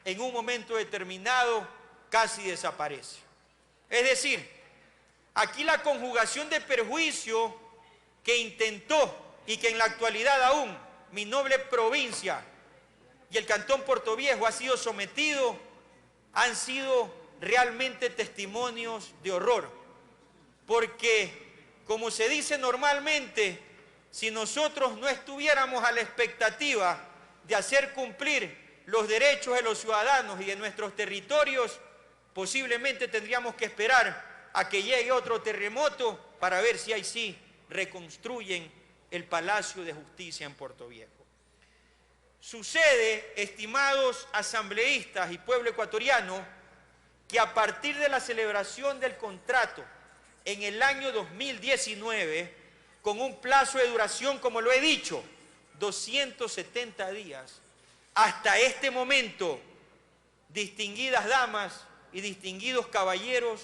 en un momento determinado casi desaparece. Es decir, aquí la conjugación de perjuicio que intentó y que en la actualidad aún mi noble provincia y el Cantón Puerto Viejo ha sido sometido, han sido realmente testimonios de horror. Porque, como se dice normalmente, si nosotros no estuviéramos a la expectativa de hacer cumplir los derechos de los ciudadanos y de nuestros territorios, posiblemente tendríamos que esperar a que llegue otro terremoto para ver si ahí sí reconstruyen el Palacio de Justicia en Puerto Viejo. Sucede, estimados asambleístas y pueblo ecuatoriano, que a partir de la celebración del contrato en el año 2019, con un plazo de duración, como lo he dicho, 270 días, hasta este momento, distinguidas damas y distinguidos caballeros,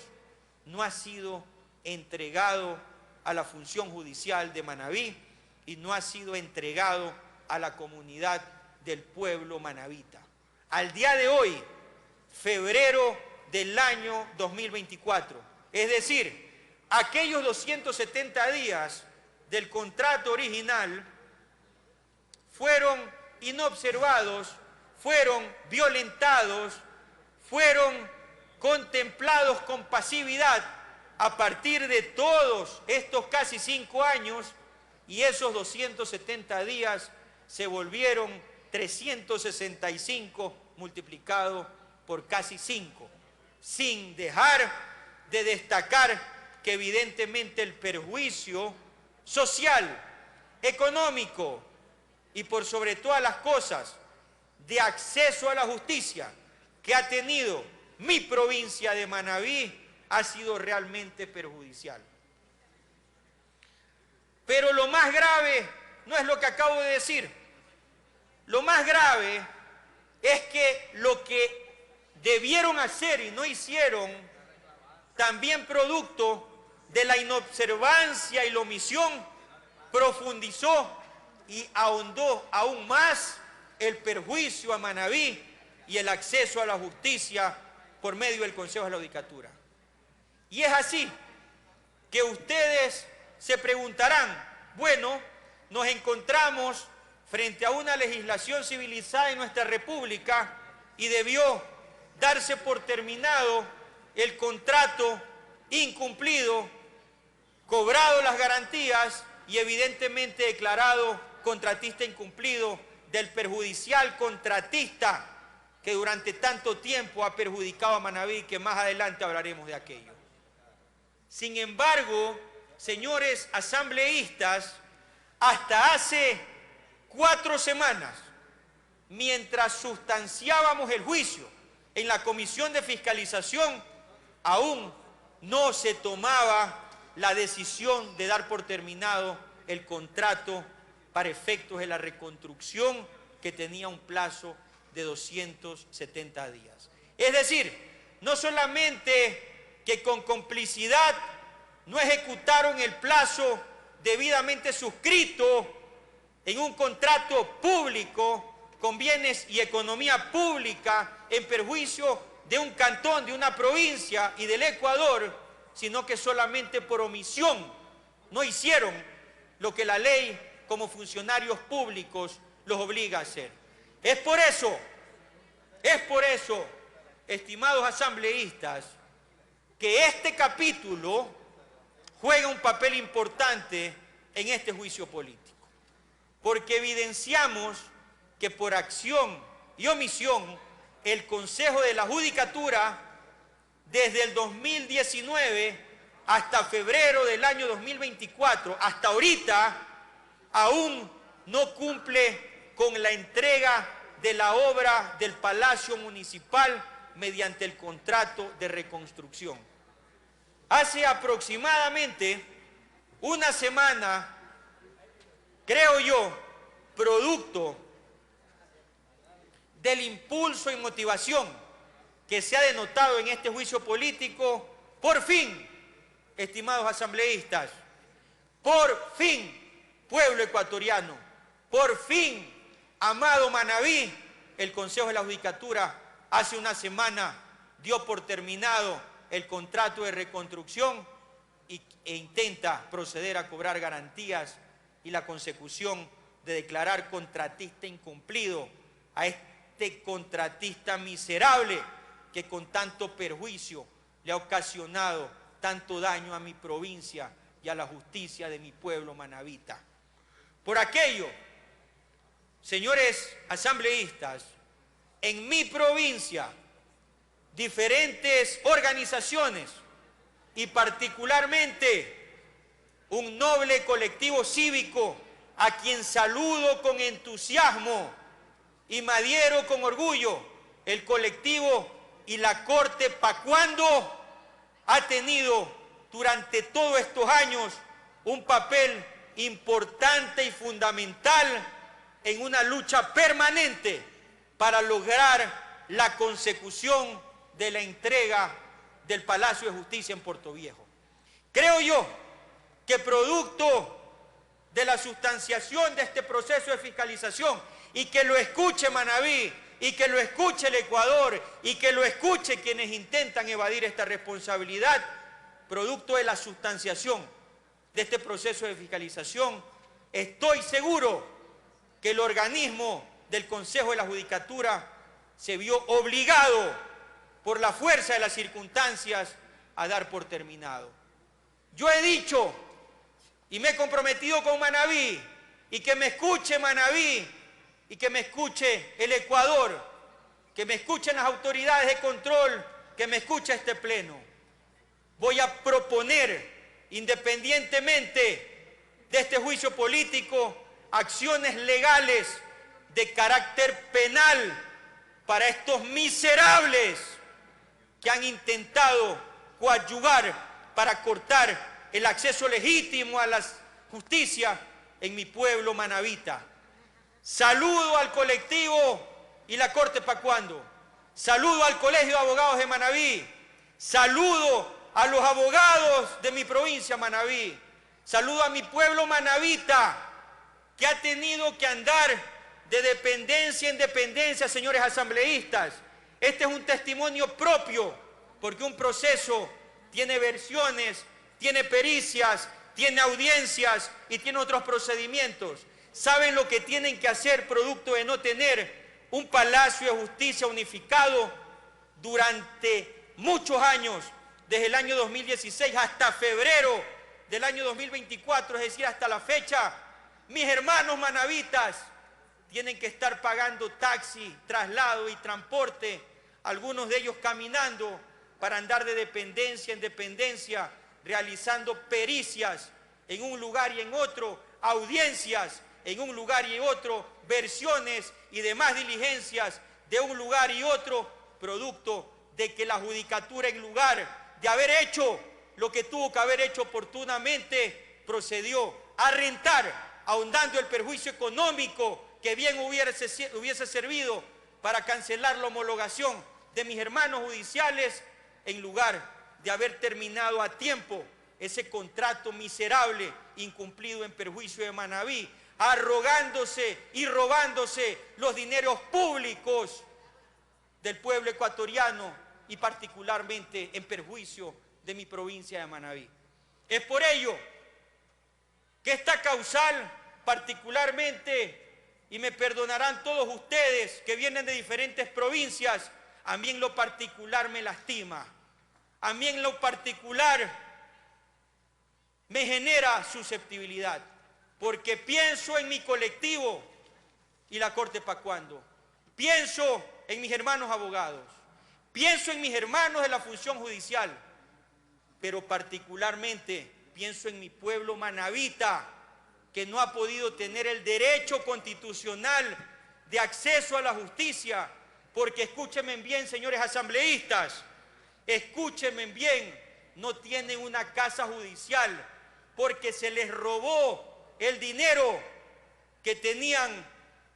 no ha sido entregado a la función judicial de Manabí y no ha sido entregado a la comunidad del pueblo manabita. Al día de hoy, febrero del año 2024, es decir, aquellos 270 días del contrato original fueron inobservados, fueron violentados, fueron contemplados con pasividad a partir de todos estos casi 5 años, y esos 270 días se volvieron 365 multiplicado por casi 5, sin dejar de destacar que evidentemente el perjuicio social, económico y por sobre todas las cosas de acceso a la justicia que ha tenido mi provincia de Manabí ha sido realmente perjudicial. Pero lo más grave no es lo que acabo de decir. Lo más grave es que lo que debieron hacer y no hicieron, también producto de la inobservancia y la omisión, profundizó y ahondó aún más el perjuicio a Manabí y el acceso a la justicia por medio del Consejo de la Judicatura. Y es así que ustedes se preguntarán, bueno, nos encontramos frente a una legislación civilizada en nuestra República y debió darse por terminado el contrato incumplido, cobrado las garantías y evidentemente declarado contratista incumplido del perjudicial contratista que durante tanto tiempo ha perjudicado a Manabí, que más adelante hablaremos de aquello. Sin embargo, señores asambleístas, hasta hace 4 semanas, mientras sustanciábamos el juicio en la Comisión de Fiscalización, aún no se tomaba la decisión de dar por terminado el contrato para efectos de la reconstrucción que tenía un plazo de 270 días. Es decir, no solamente que con complicidad no ejecutaron el plazo debidamente suscrito en un contrato público con bienes y economía pública en perjuicio de un cantón, de una provincia y del Ecuador, sino que solamente por omisión no hicieron lo que la ley como funcionarios públicos los obliga a hacer. Es por eso, estimados asambleístas, que este capítulo juega un papel importante en este juicio político, porque evidenciamos que por acción y omisión el Consejo de la Judicatura desde el 2019 hasta febrero del año 2024, hasta ahorita, aún no cumple con la entrega de la obra del Palacio Municipal mediante el contrato de reconstrucción. Hace aproximadamente una semana, creo yo, producto del impulso y motivación que se ha denotado en este juicio político, por fin, estimados asambleístas, por fin, pueblo ecuatoriano, por fin, amado Manabí, el Consejo de la Judicatura hace una semana dio por terminado el contrato de reconstrucción e intenta proceder a cobrar garantías y la consecución de declarar contratista incumplido a este contratista miserable que con tanto perjuicio le ha ocasionado tanto daño a mi provincia y a la justicia de mi pueblo manabita. Por aquello, señores asambleístas, en mi provincia, diferentes organizaciones y particularmente un noble colectivo cívico a quien saludo con entusiasmo y me adhiero con orgullo, el colectivo y la Corte Pacuando ha tenido durante todos estos años un papel importante y fundamental en una lucha permanente para lograr la consecución de la entrega del Palacio de Justicia en Puerto Viejo. Creo yo que producto de la sustanciación de este proceso de fiscalización, y que lo escuche Manabí, y que lo escuche el Ecuador, y que lo escuche quienes intentan evadir esta responsabilidad, producto de la sustanciación de este proceso de fiscalización, estoy seguro que el organismo del Consejo de la Judicatura se vio obligado por la fuerza de las circunstancias a dar por terminado. Yo he dicho y me he comprometido con Manabí, y que me escuche Manabí, y que me escuche el Ecuador, que me escuchen las autoridades de control, que me escuche este pleno. Voy a proponer, independientemente de este juicio político, acciones legales de carácter penal para estos miserables que han intentado coadyuvar para cortar el acceso legítimo a la justicia en mi pueblo manabita. Saludo al colectivo y la Corte Pacuando, saludo al Colegio de Abogados de Manabí, saludo a los abogados de mi provincia Manabí, saludo a mi pueblo manabita que ha tenido que andar de dependencia en dependencia, señores asambleístas. Este es un testimonio propio, porque un proceso tiene versiones, tiene pericias, tiene audiencias y tiene otros procedimientos. ¿Saben lo que tienen que hacer producto de no tener un Palacio de Justicia unificado durante muchos años, desde el año 2016 hasta febrero del año 2024, es decir, hasta la fecha? Mis hermanos manabitas tienen que estar pagando taxi, traslado y transporte, algunos de ellos caminando para andar de dependencia en dependencia, realizando pericias en un lugar y en otro, audiencias en un lugar y otro, versiones y demás diligencias de un lugar y otro, producto de que la Judicatura, en lugar de haber hecho lo que tuvo que haber hecho oportunamente, procedió a rentar, ahondando el perjuicio económico que bien hubiese servido para cancelar la homologación de mis hermanos judiciales, en lugar de haber terminado a tiempo ese contrato miserable incumplido en perjuicio de Manabí, arrogándose y robándose los dineros públicos del pueblo ecuatoriano y particularmente en perjuicio de mi provincia de Manabí. Es por ello que esta causal particularmente, y me perdonarán todos ustedes que vienen de diferentes provincias, a mí en lo particular me lastima, a mí en lo particular me genera susceptibilidad, porque pienso en mi colectivo y la Corte Pacuando, pienso en mis hermanos abogados, pienso en mis hermanos de la función judicial, pero particularmente pienso en mi pueblo manabita, que no ha podido tener el derecho constitucional de acceso a la justicia, porque escúchenme bien, señores asambleístas, escúchenme bien, no tienen una casa judicial porque se les robó el dinero que tenían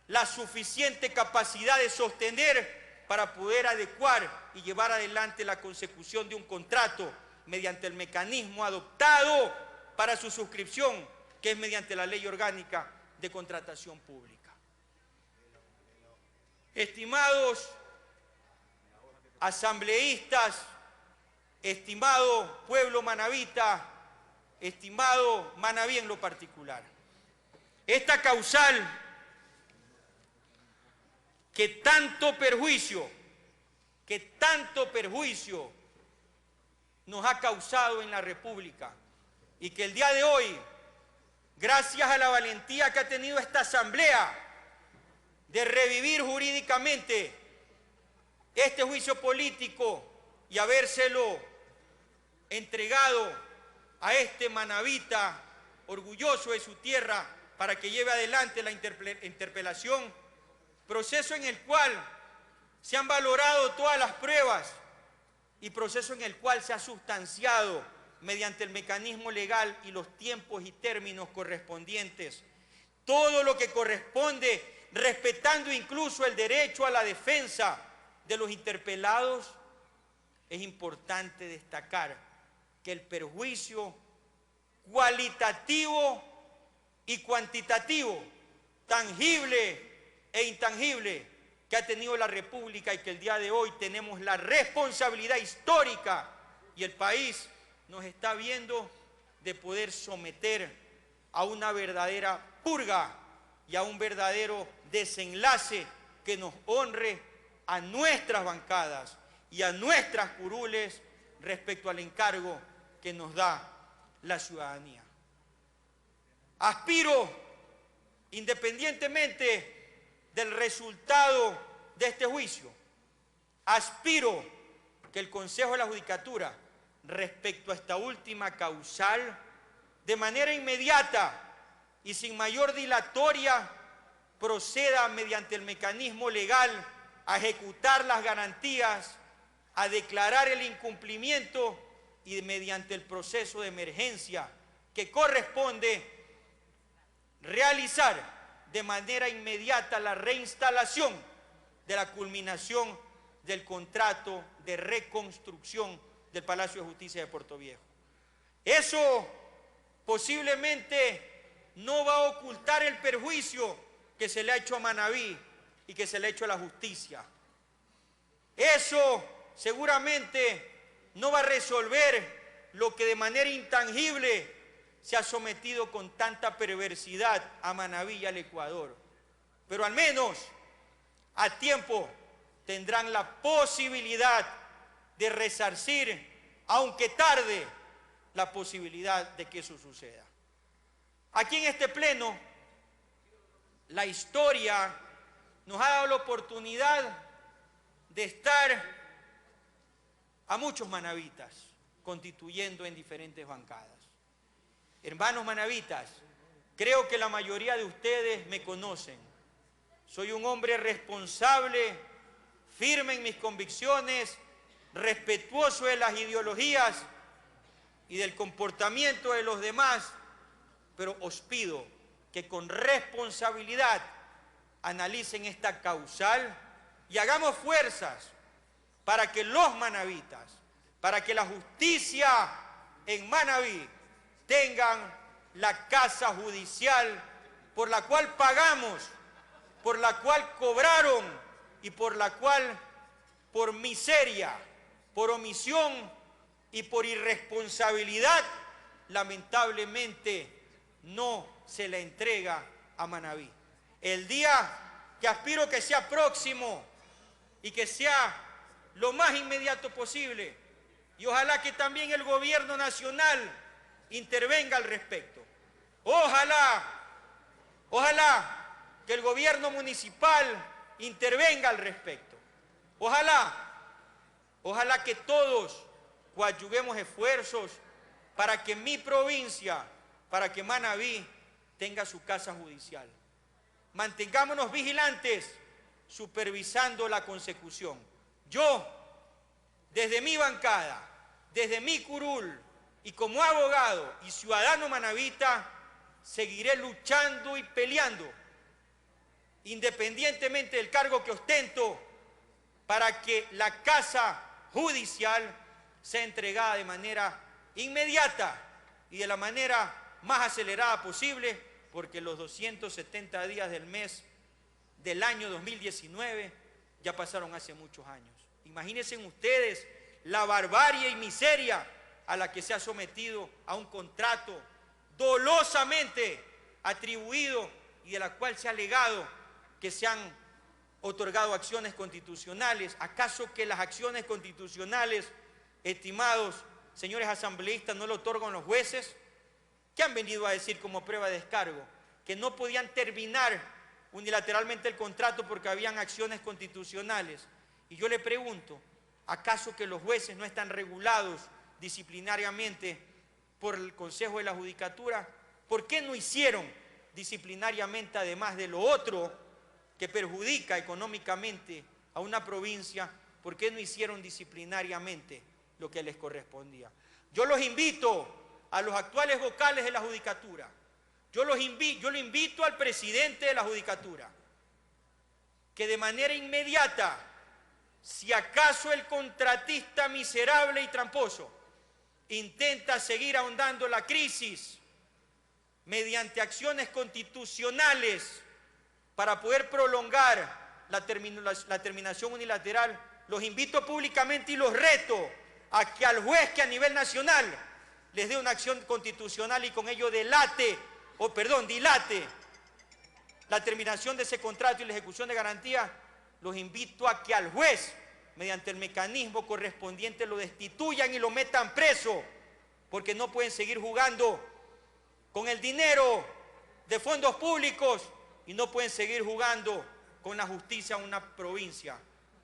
la suficiente capacidad de sostener para poder adecuar y llevar adelante la consecución de un contrato mediante el mecanismo adoptado para su suscripción, que es mediante la Ley Orgánica de Contratación Pública. Estimados asambleístas, estimado pueblo manabita, estimado Manabí en lo particular, esta causal que tanto perjuicio nos ha causado en la República, y que el día de hoy, gracias a la valentía que ha tenido esta asamblea de revivir jurídicamente este juicio político y habérselo entregado a este manabita orgulloso de su tierra para que lleve adelante la interpelación, proceso en el cual se han valorado todas las pruebas y proceso en el cual se ha sustanciado mediante el mecanismo legal y los tiempos y términos correspondientes todo lo que corresponde, respetando incluso el derecho a la defensa de los interpelados. Es importante destacar que el perjuicio cualitativo y cuantitativo, tangible e intangible, que ha tenido la República y que el día de hoy tenemos la responsabilidad histórica y el país nos está viendo de poder someter a una verdadera purga y a un verdadero desenlace que nos honre a nuestras bancadas y a nuestras curules respecto al encargo que nos da la ciudadanía. Aspiro, independientemente del resultado de este juicio, aspiro que el Consejo de la Judicatura, respecto a esta última causal, de manera inmediata y sin mayor dilatoria, proceda mediante el mecanismo legal a ejecutar las garantías, a declarar el incumplimiento y mediante el proceso de emergencia que corresponde realizar de manera inmediata la reinstalación de la culminación del contrato de reconstrucción del Palacio de Justicia de Puerto Viejo. Eso posiblemente no va a ocultar el perjuicio que se le ha hecho a Manabí y que se le ha hecho a la justicia. Eso seguramente no va a resolver lo que de manera intangible se ha sometido con tanta perversidad a Manabí y al Ecuador. Pero al menos a tiempo tendrán la posibilidad de resarcir, aunque tarde, la posibilidad de que eso suceda. Aquí en este pleno, la historia nos ha dado la oportunidad de estar a muchos manabitas constituyendo en diferentes bancadas. Hermanos manabitas, creo que la mayoría de ustedes me conocen. Soy un hombre responsable, firme en mis convicciones, respetuoso de las ideologías y del comportamiento de los demás, pero os pido que con responsabilidad analicen esta causal y hagamos fuerzas para que los manabitas, para que la justicia en Manabí tengan la casa judicial por la cual pagamos, por la cual cobraron y por la cual, por miseria, por omisión y por irresponsabilidad, lamentablemente no se la entrega a Manabí. El día que aspiro que sea próximo y que sea lo más inmediato posible, y ojalá que también el gobierno nacional intervenga al respecto. Ojalá que el gobierno municipal intervenga al respecto. Ojalá que todos coadyuguemos esfuerzos para que mi provincia, para que Manabí tenga su casa judicial. Mantengámonos vigilantes, supervisando la consecución. Yo, desde mi bancada, desde mi curul y como abogado y ciudadano manabita, seguiré luchando y peleando, independientemente del cargo que ostento, para que la casa judicial sea entregada de manera inmediata y de la manera más acelerada posible, porque los 270 días del mes del año 2019 ya pasaron hace muchos años. Imagínense ustedes la barbarie y miseria a la que se ha sometido a un contrato dolosamente atribuido y de la cual se ha alegado que se han otorgado acciones constitucionales. ¿Acaso que las acciones constitucionales, estimados señores asambleístas, no lo otorgan los jueces? ¿Qué han venido a decir como prueba de descargo? Que no podían terminar unilateralmente el contrato porque habían acciones constitucionales. Y yo le pregunto, ¿acaso que los jueces no están regulados disciplinariamente por el Consejo de la Judicatura? ¿Por qué no hicieron disciplinariamente, además de lo otro que perjudica económicamente a una provincia, por qué no hicieron disciplinariamente lo que les correspondía? Yo los invito a los actuales vocales de la Judicatura, yo lo invito al presidente de la Judicatura, que de manera inmediata, si acaso el contratista miserable y tramposo intenta seguir ahondando la crisis mediante acciones constitucionales para poder prolongar la terminación unilateral, los invito públicamente y los reto a que al juez que a nivel nacional les dé una acción constitucional y con ello dilate la terminación de ese contrato y la ejecución de garantía, los invito a que al juez, mediante el mecanismo correspondiente, lo destituyan y lo metan preso, porque no pueden seguir jugando con el dinero de fondos públicos y no pueden seguir jugando con la justicia en una provincia.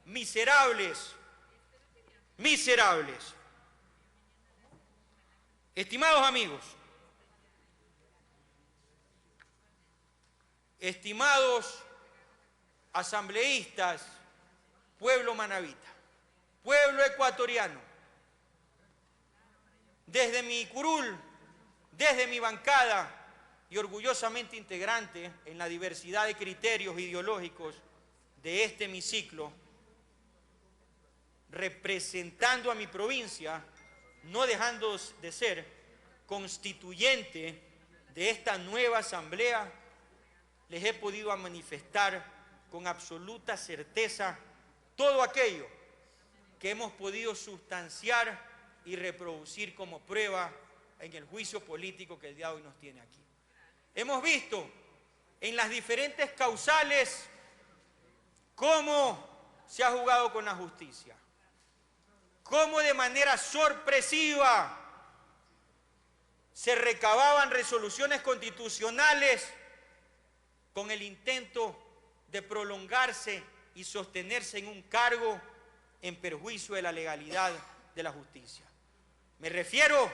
Miserables, miserables. Estimados amigos, estimados asambleístas, pueblo manabita, pueblo ecuatoriano, desde mi curul, desde mi bancada y orgullosamente integrante en la diversidad de criterios ideológicos de este hemiciclo, representando a mi provincia, no dejando de ser constituyente de esta nueva asamblea, les he podido manifestar con absoluta certeza todo aquello que hemos podido sustanciar y reproducir como prueba en el juicio político que el día de hoy nos tiene aquí. Hemos visto en las diferentes causales cómo se ha jugado con la justicia, cómo de manera sorpresiva se recababan resoluciones constitucionales con el intento de prolongarse y sostenerse en un cargo en perjuicio de la legalidad de la justicia. Me refiero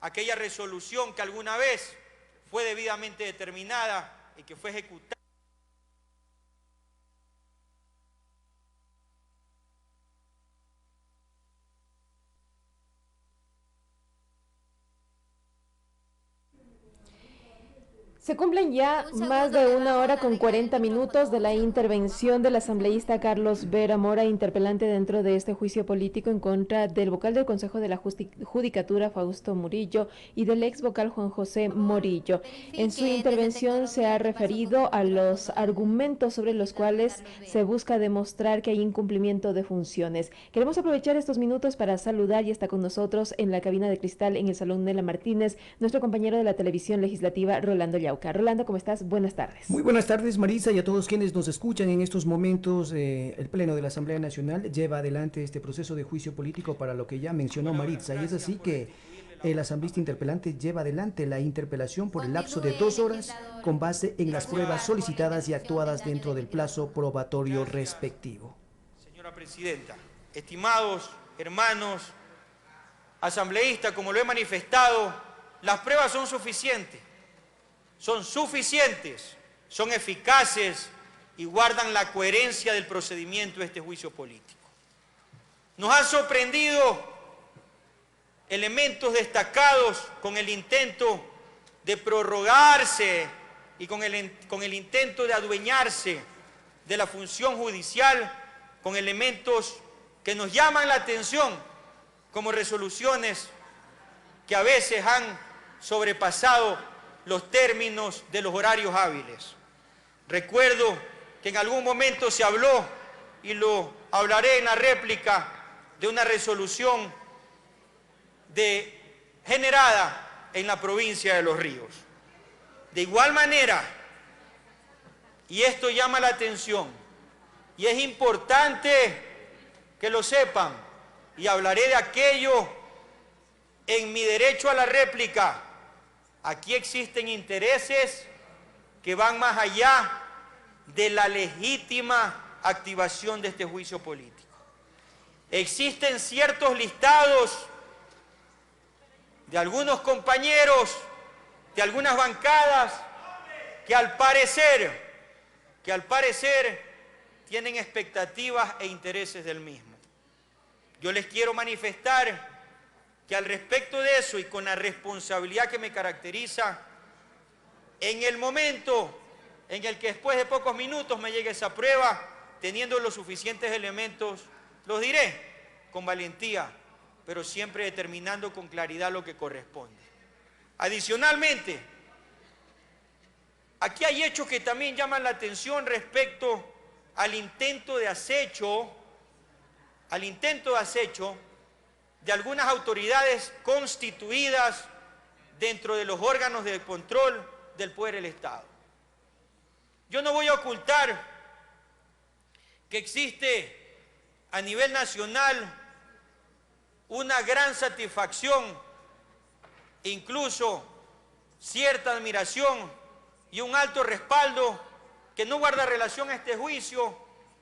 a aquella resolución que alguna vez fue debidamente determinada y que fue ejecutada. Se cumplen ya más de 1 hora con 40 minutos de la intervención del asambleísta Carlos Vera Mora, interpelante dentro de este juicio político en contra del vocal del Consejo de la Judicatura, Fausto Murillo, y del ex vocal Juan José Morillo. En su intervención se ha referido a los argumentos sobre los cuales se busca demostrar que hay incumplimiento de funciones. Queremos aprovechar estos minutos para saludar, y está con nosotros en la cabina de cristal en el Salón Nela Martínez, nuestro compañero de la televisión legislativa, Rolando Llauca. Rolando, ¿cómo estás? Buenas tardes. Muy buenas tardes, Marisa, y a todos quienes nos escuchan en estos momentos. El Pleno de la Asamblea Nacional lleva adelante este proceso de juicio político para lo que ya mencionó Maritza, y es así que el asambleísta interpelante lleva adelante la interpelación por el lapso de 2 horas con base en las pruebas solicitadas y actuadas dentro del plazo probatorio respectivo. Señora Presidenta, estimados hermanos asambleístas, como lo he manifestado, las pruebas son suficientes. Son eficaces y guardan la coherencia del procedimiento de este juicio político. Nos han sorprendido elementos destacados con el intento de prorrogarse y con el intento de adueñarse de la función judicial, con elementos que nos llaman la atención, como resoluciones que a veces han sobrepasado los términos de los horarios hábiles. Recuerdo que en algún momento se habló, y lo hablaré en la réplica, de una resolución generada en la provincia de Los Ríos. De igual manera, y esto llama la atención, y es importante que lo sepan, y hablaré de aquello en mi derecho a la réplica. Aquí existen intereses que van más allá de la legítima activación de este juicio político. Existen ciertos listados de algunos compañeros, de algunas bancadas, que al parecer tienen expectativas e intereses del mismo. Yo les quiero manifestar que al respecto de eso, y con la responsabilidad que me caracteriza, en el momento en el que después de pocos minutos me llegue esa prueba, teniendo los suficientes elementos, los diré con valentía, pero siempre determinando con claridad lo que corresponde. Adicionalmente, aquí hay hechos que también llaman la atención respecto al intento de acecho, de algunas autoridades constituidas dentro de los órganos de control del poder del Estado. Yo no voy a ocultar que existe a nivel nacional una gran satisfacción, incluso cierta admiración y un alto respaldo que no guarda relación a este juicio,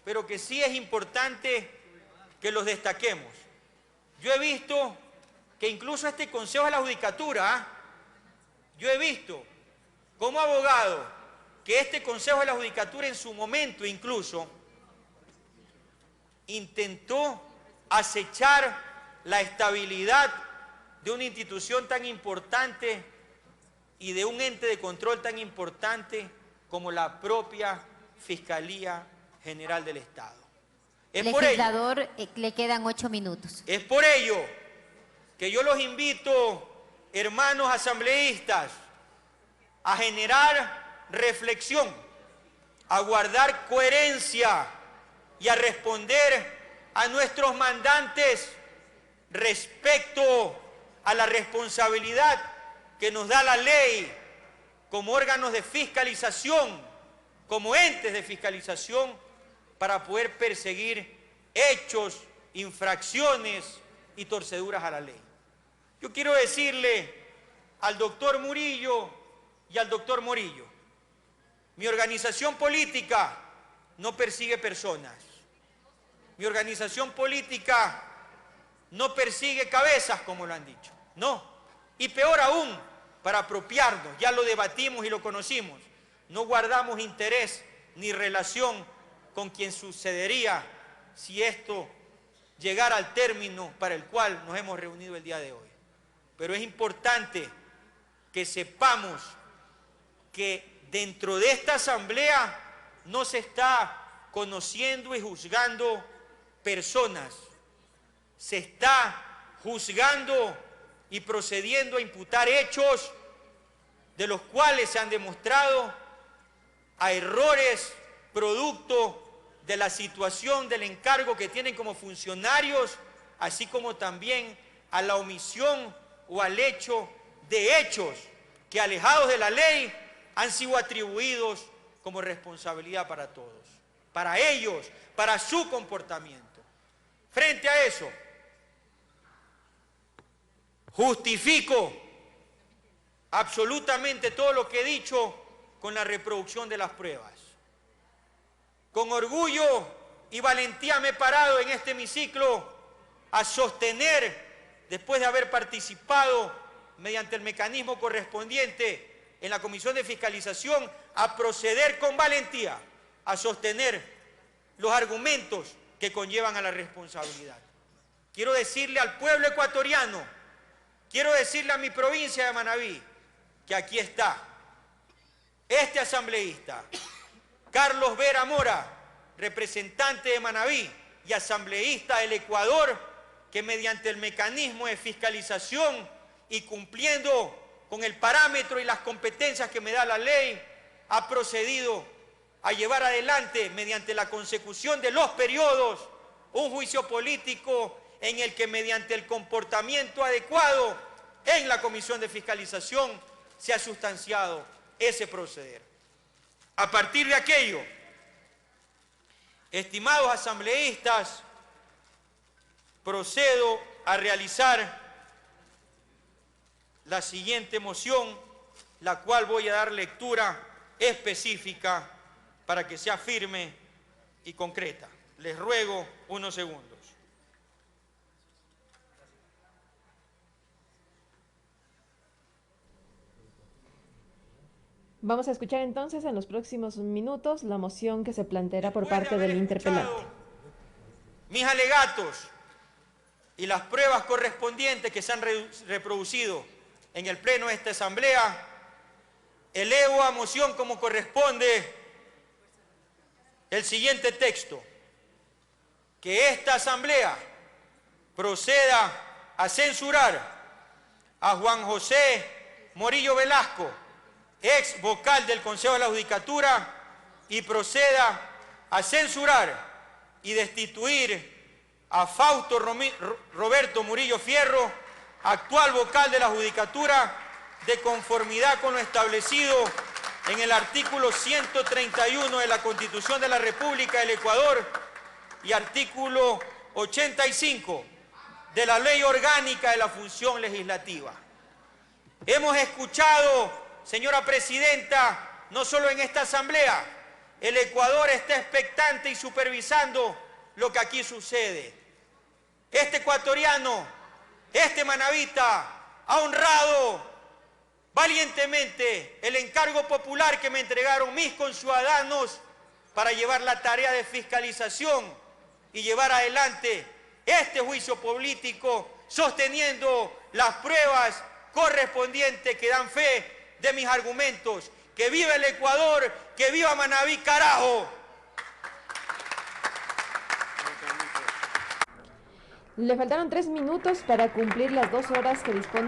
pero que sí es importante que los destaquemos. Yo he visto que incluso este Consejo de la Judicatura, yo he visto como abogado que este Consejo de la Judicatura en su momento incluso intentó acechar la estabilidad de una institución tan importante y de un ente de control tan importante como la propia Fiscalía General del Estado. Legislador, le quedan 8 minutos. Es por ello que yo los invito, hermanos asambleístas, a generar reflexión, a guardar coherencia y a responder a nuestros mandantes respecto a la responsabilidad que nos da la ley como órganos de fiscalización, como entes de fiscalización, para poder perseguir hechos, infracciones y torceduras a la ley. Yo quiero decirle al doctor Murillo y al doctor Morillo, mi organización política no persigue personas, mi organización política no persigue cabezas, como lo han dicho, no, y peor aún, para apropiarnos, ya lo debatimos y lo conocimos, no guardamos interés ni relación con quien sucedería si esto llegara al término para el cual nos hemos reunido el día de hoy. Pero es importante que sepamos que dentro de esta asamblea no se está conociendo y juzgando personas, se está juzgando y procediendo a imputar hechos de los cuales se han demostrado a errores producto de la situación del encargo que tienen como funcionarios, así como también a la omisión o al hecho de hechos que, alejados de la ley, han sido atribuidos como responsabilidad para todos, para ellos, para su comportamiento. Frente a eso, justifico absolutamente todo lo que he dicho con la reproducción de las pruebas. Con orgullo y valentía me he parado en este hemiciclo a sostener, después de haber participado mediante el mecanismo correspondiente en la Comisión de Fiscalización, a proceder con valentía a sostener los argumentos que conllevan a la responsabilidad. Quiero decirle al pueblo ecuatoriano, quiero decirle a mi provincia de Manabí, que aquí está este asambleísta, Carlos Vera Mora, representante de Manabí y asambleísta del Ecuador, que mediante el mecanismo de fiscalización y cumpliendo con el parámetro y las competencias que me da la ley, ha procedido a llevar adelante, mediante la consecución de los periodos, un juicio político en el que, mediante el comportamiento adecuado en la Comisión de Fiscalización, se ha sustanciado ese proceder. A partir de aquello, estimados asambleístas, procedo a realizar la siguiente moción, la cual voy a dar lectura específica para que sea firme y concreta. Les ruego unos segundos. Vamos a escuchar entonces en los próximos minutos la moción que se planteará por parte del interpelante. Mis alegatos y las pruebas correspondientes que se han reproducido en el pleno de esta asamblea, elevo a moción como corresponde el siguiente texto: que esta asamblea proceda a censurar a Juan José Morillo Velasco, ex vocal del Consejo de la Judicatura, y proceda a censurar y destituir a Fausto Roberto Murillo Fierro, actual vocal de la Judicatura, de conformidad con lo establecido en el artículo 131 de la Constitución de la República del Ecuador y artículo 85 de la Ley Orgánica de la Función Legislativa. Hemos escuchado, señora Presidenta, no solo en esta asamblea, el Ecuador está expectante y supervisando lo que aquí sucede. Este ecuatoriano, este manabita, ha honrado valientemente el encargo popular que me entregaron mis conciudadanos para llevar la tarea de fiscalización y llevar adelante este juicio político, sosteniendo las pruebas correspondientes que dan fe de mis argumentos. ¡Que viva el Ecuador! ¡Que viva Manabí, carajo! Le faltaron 3 minutos para cumplir las 2 horas que dispone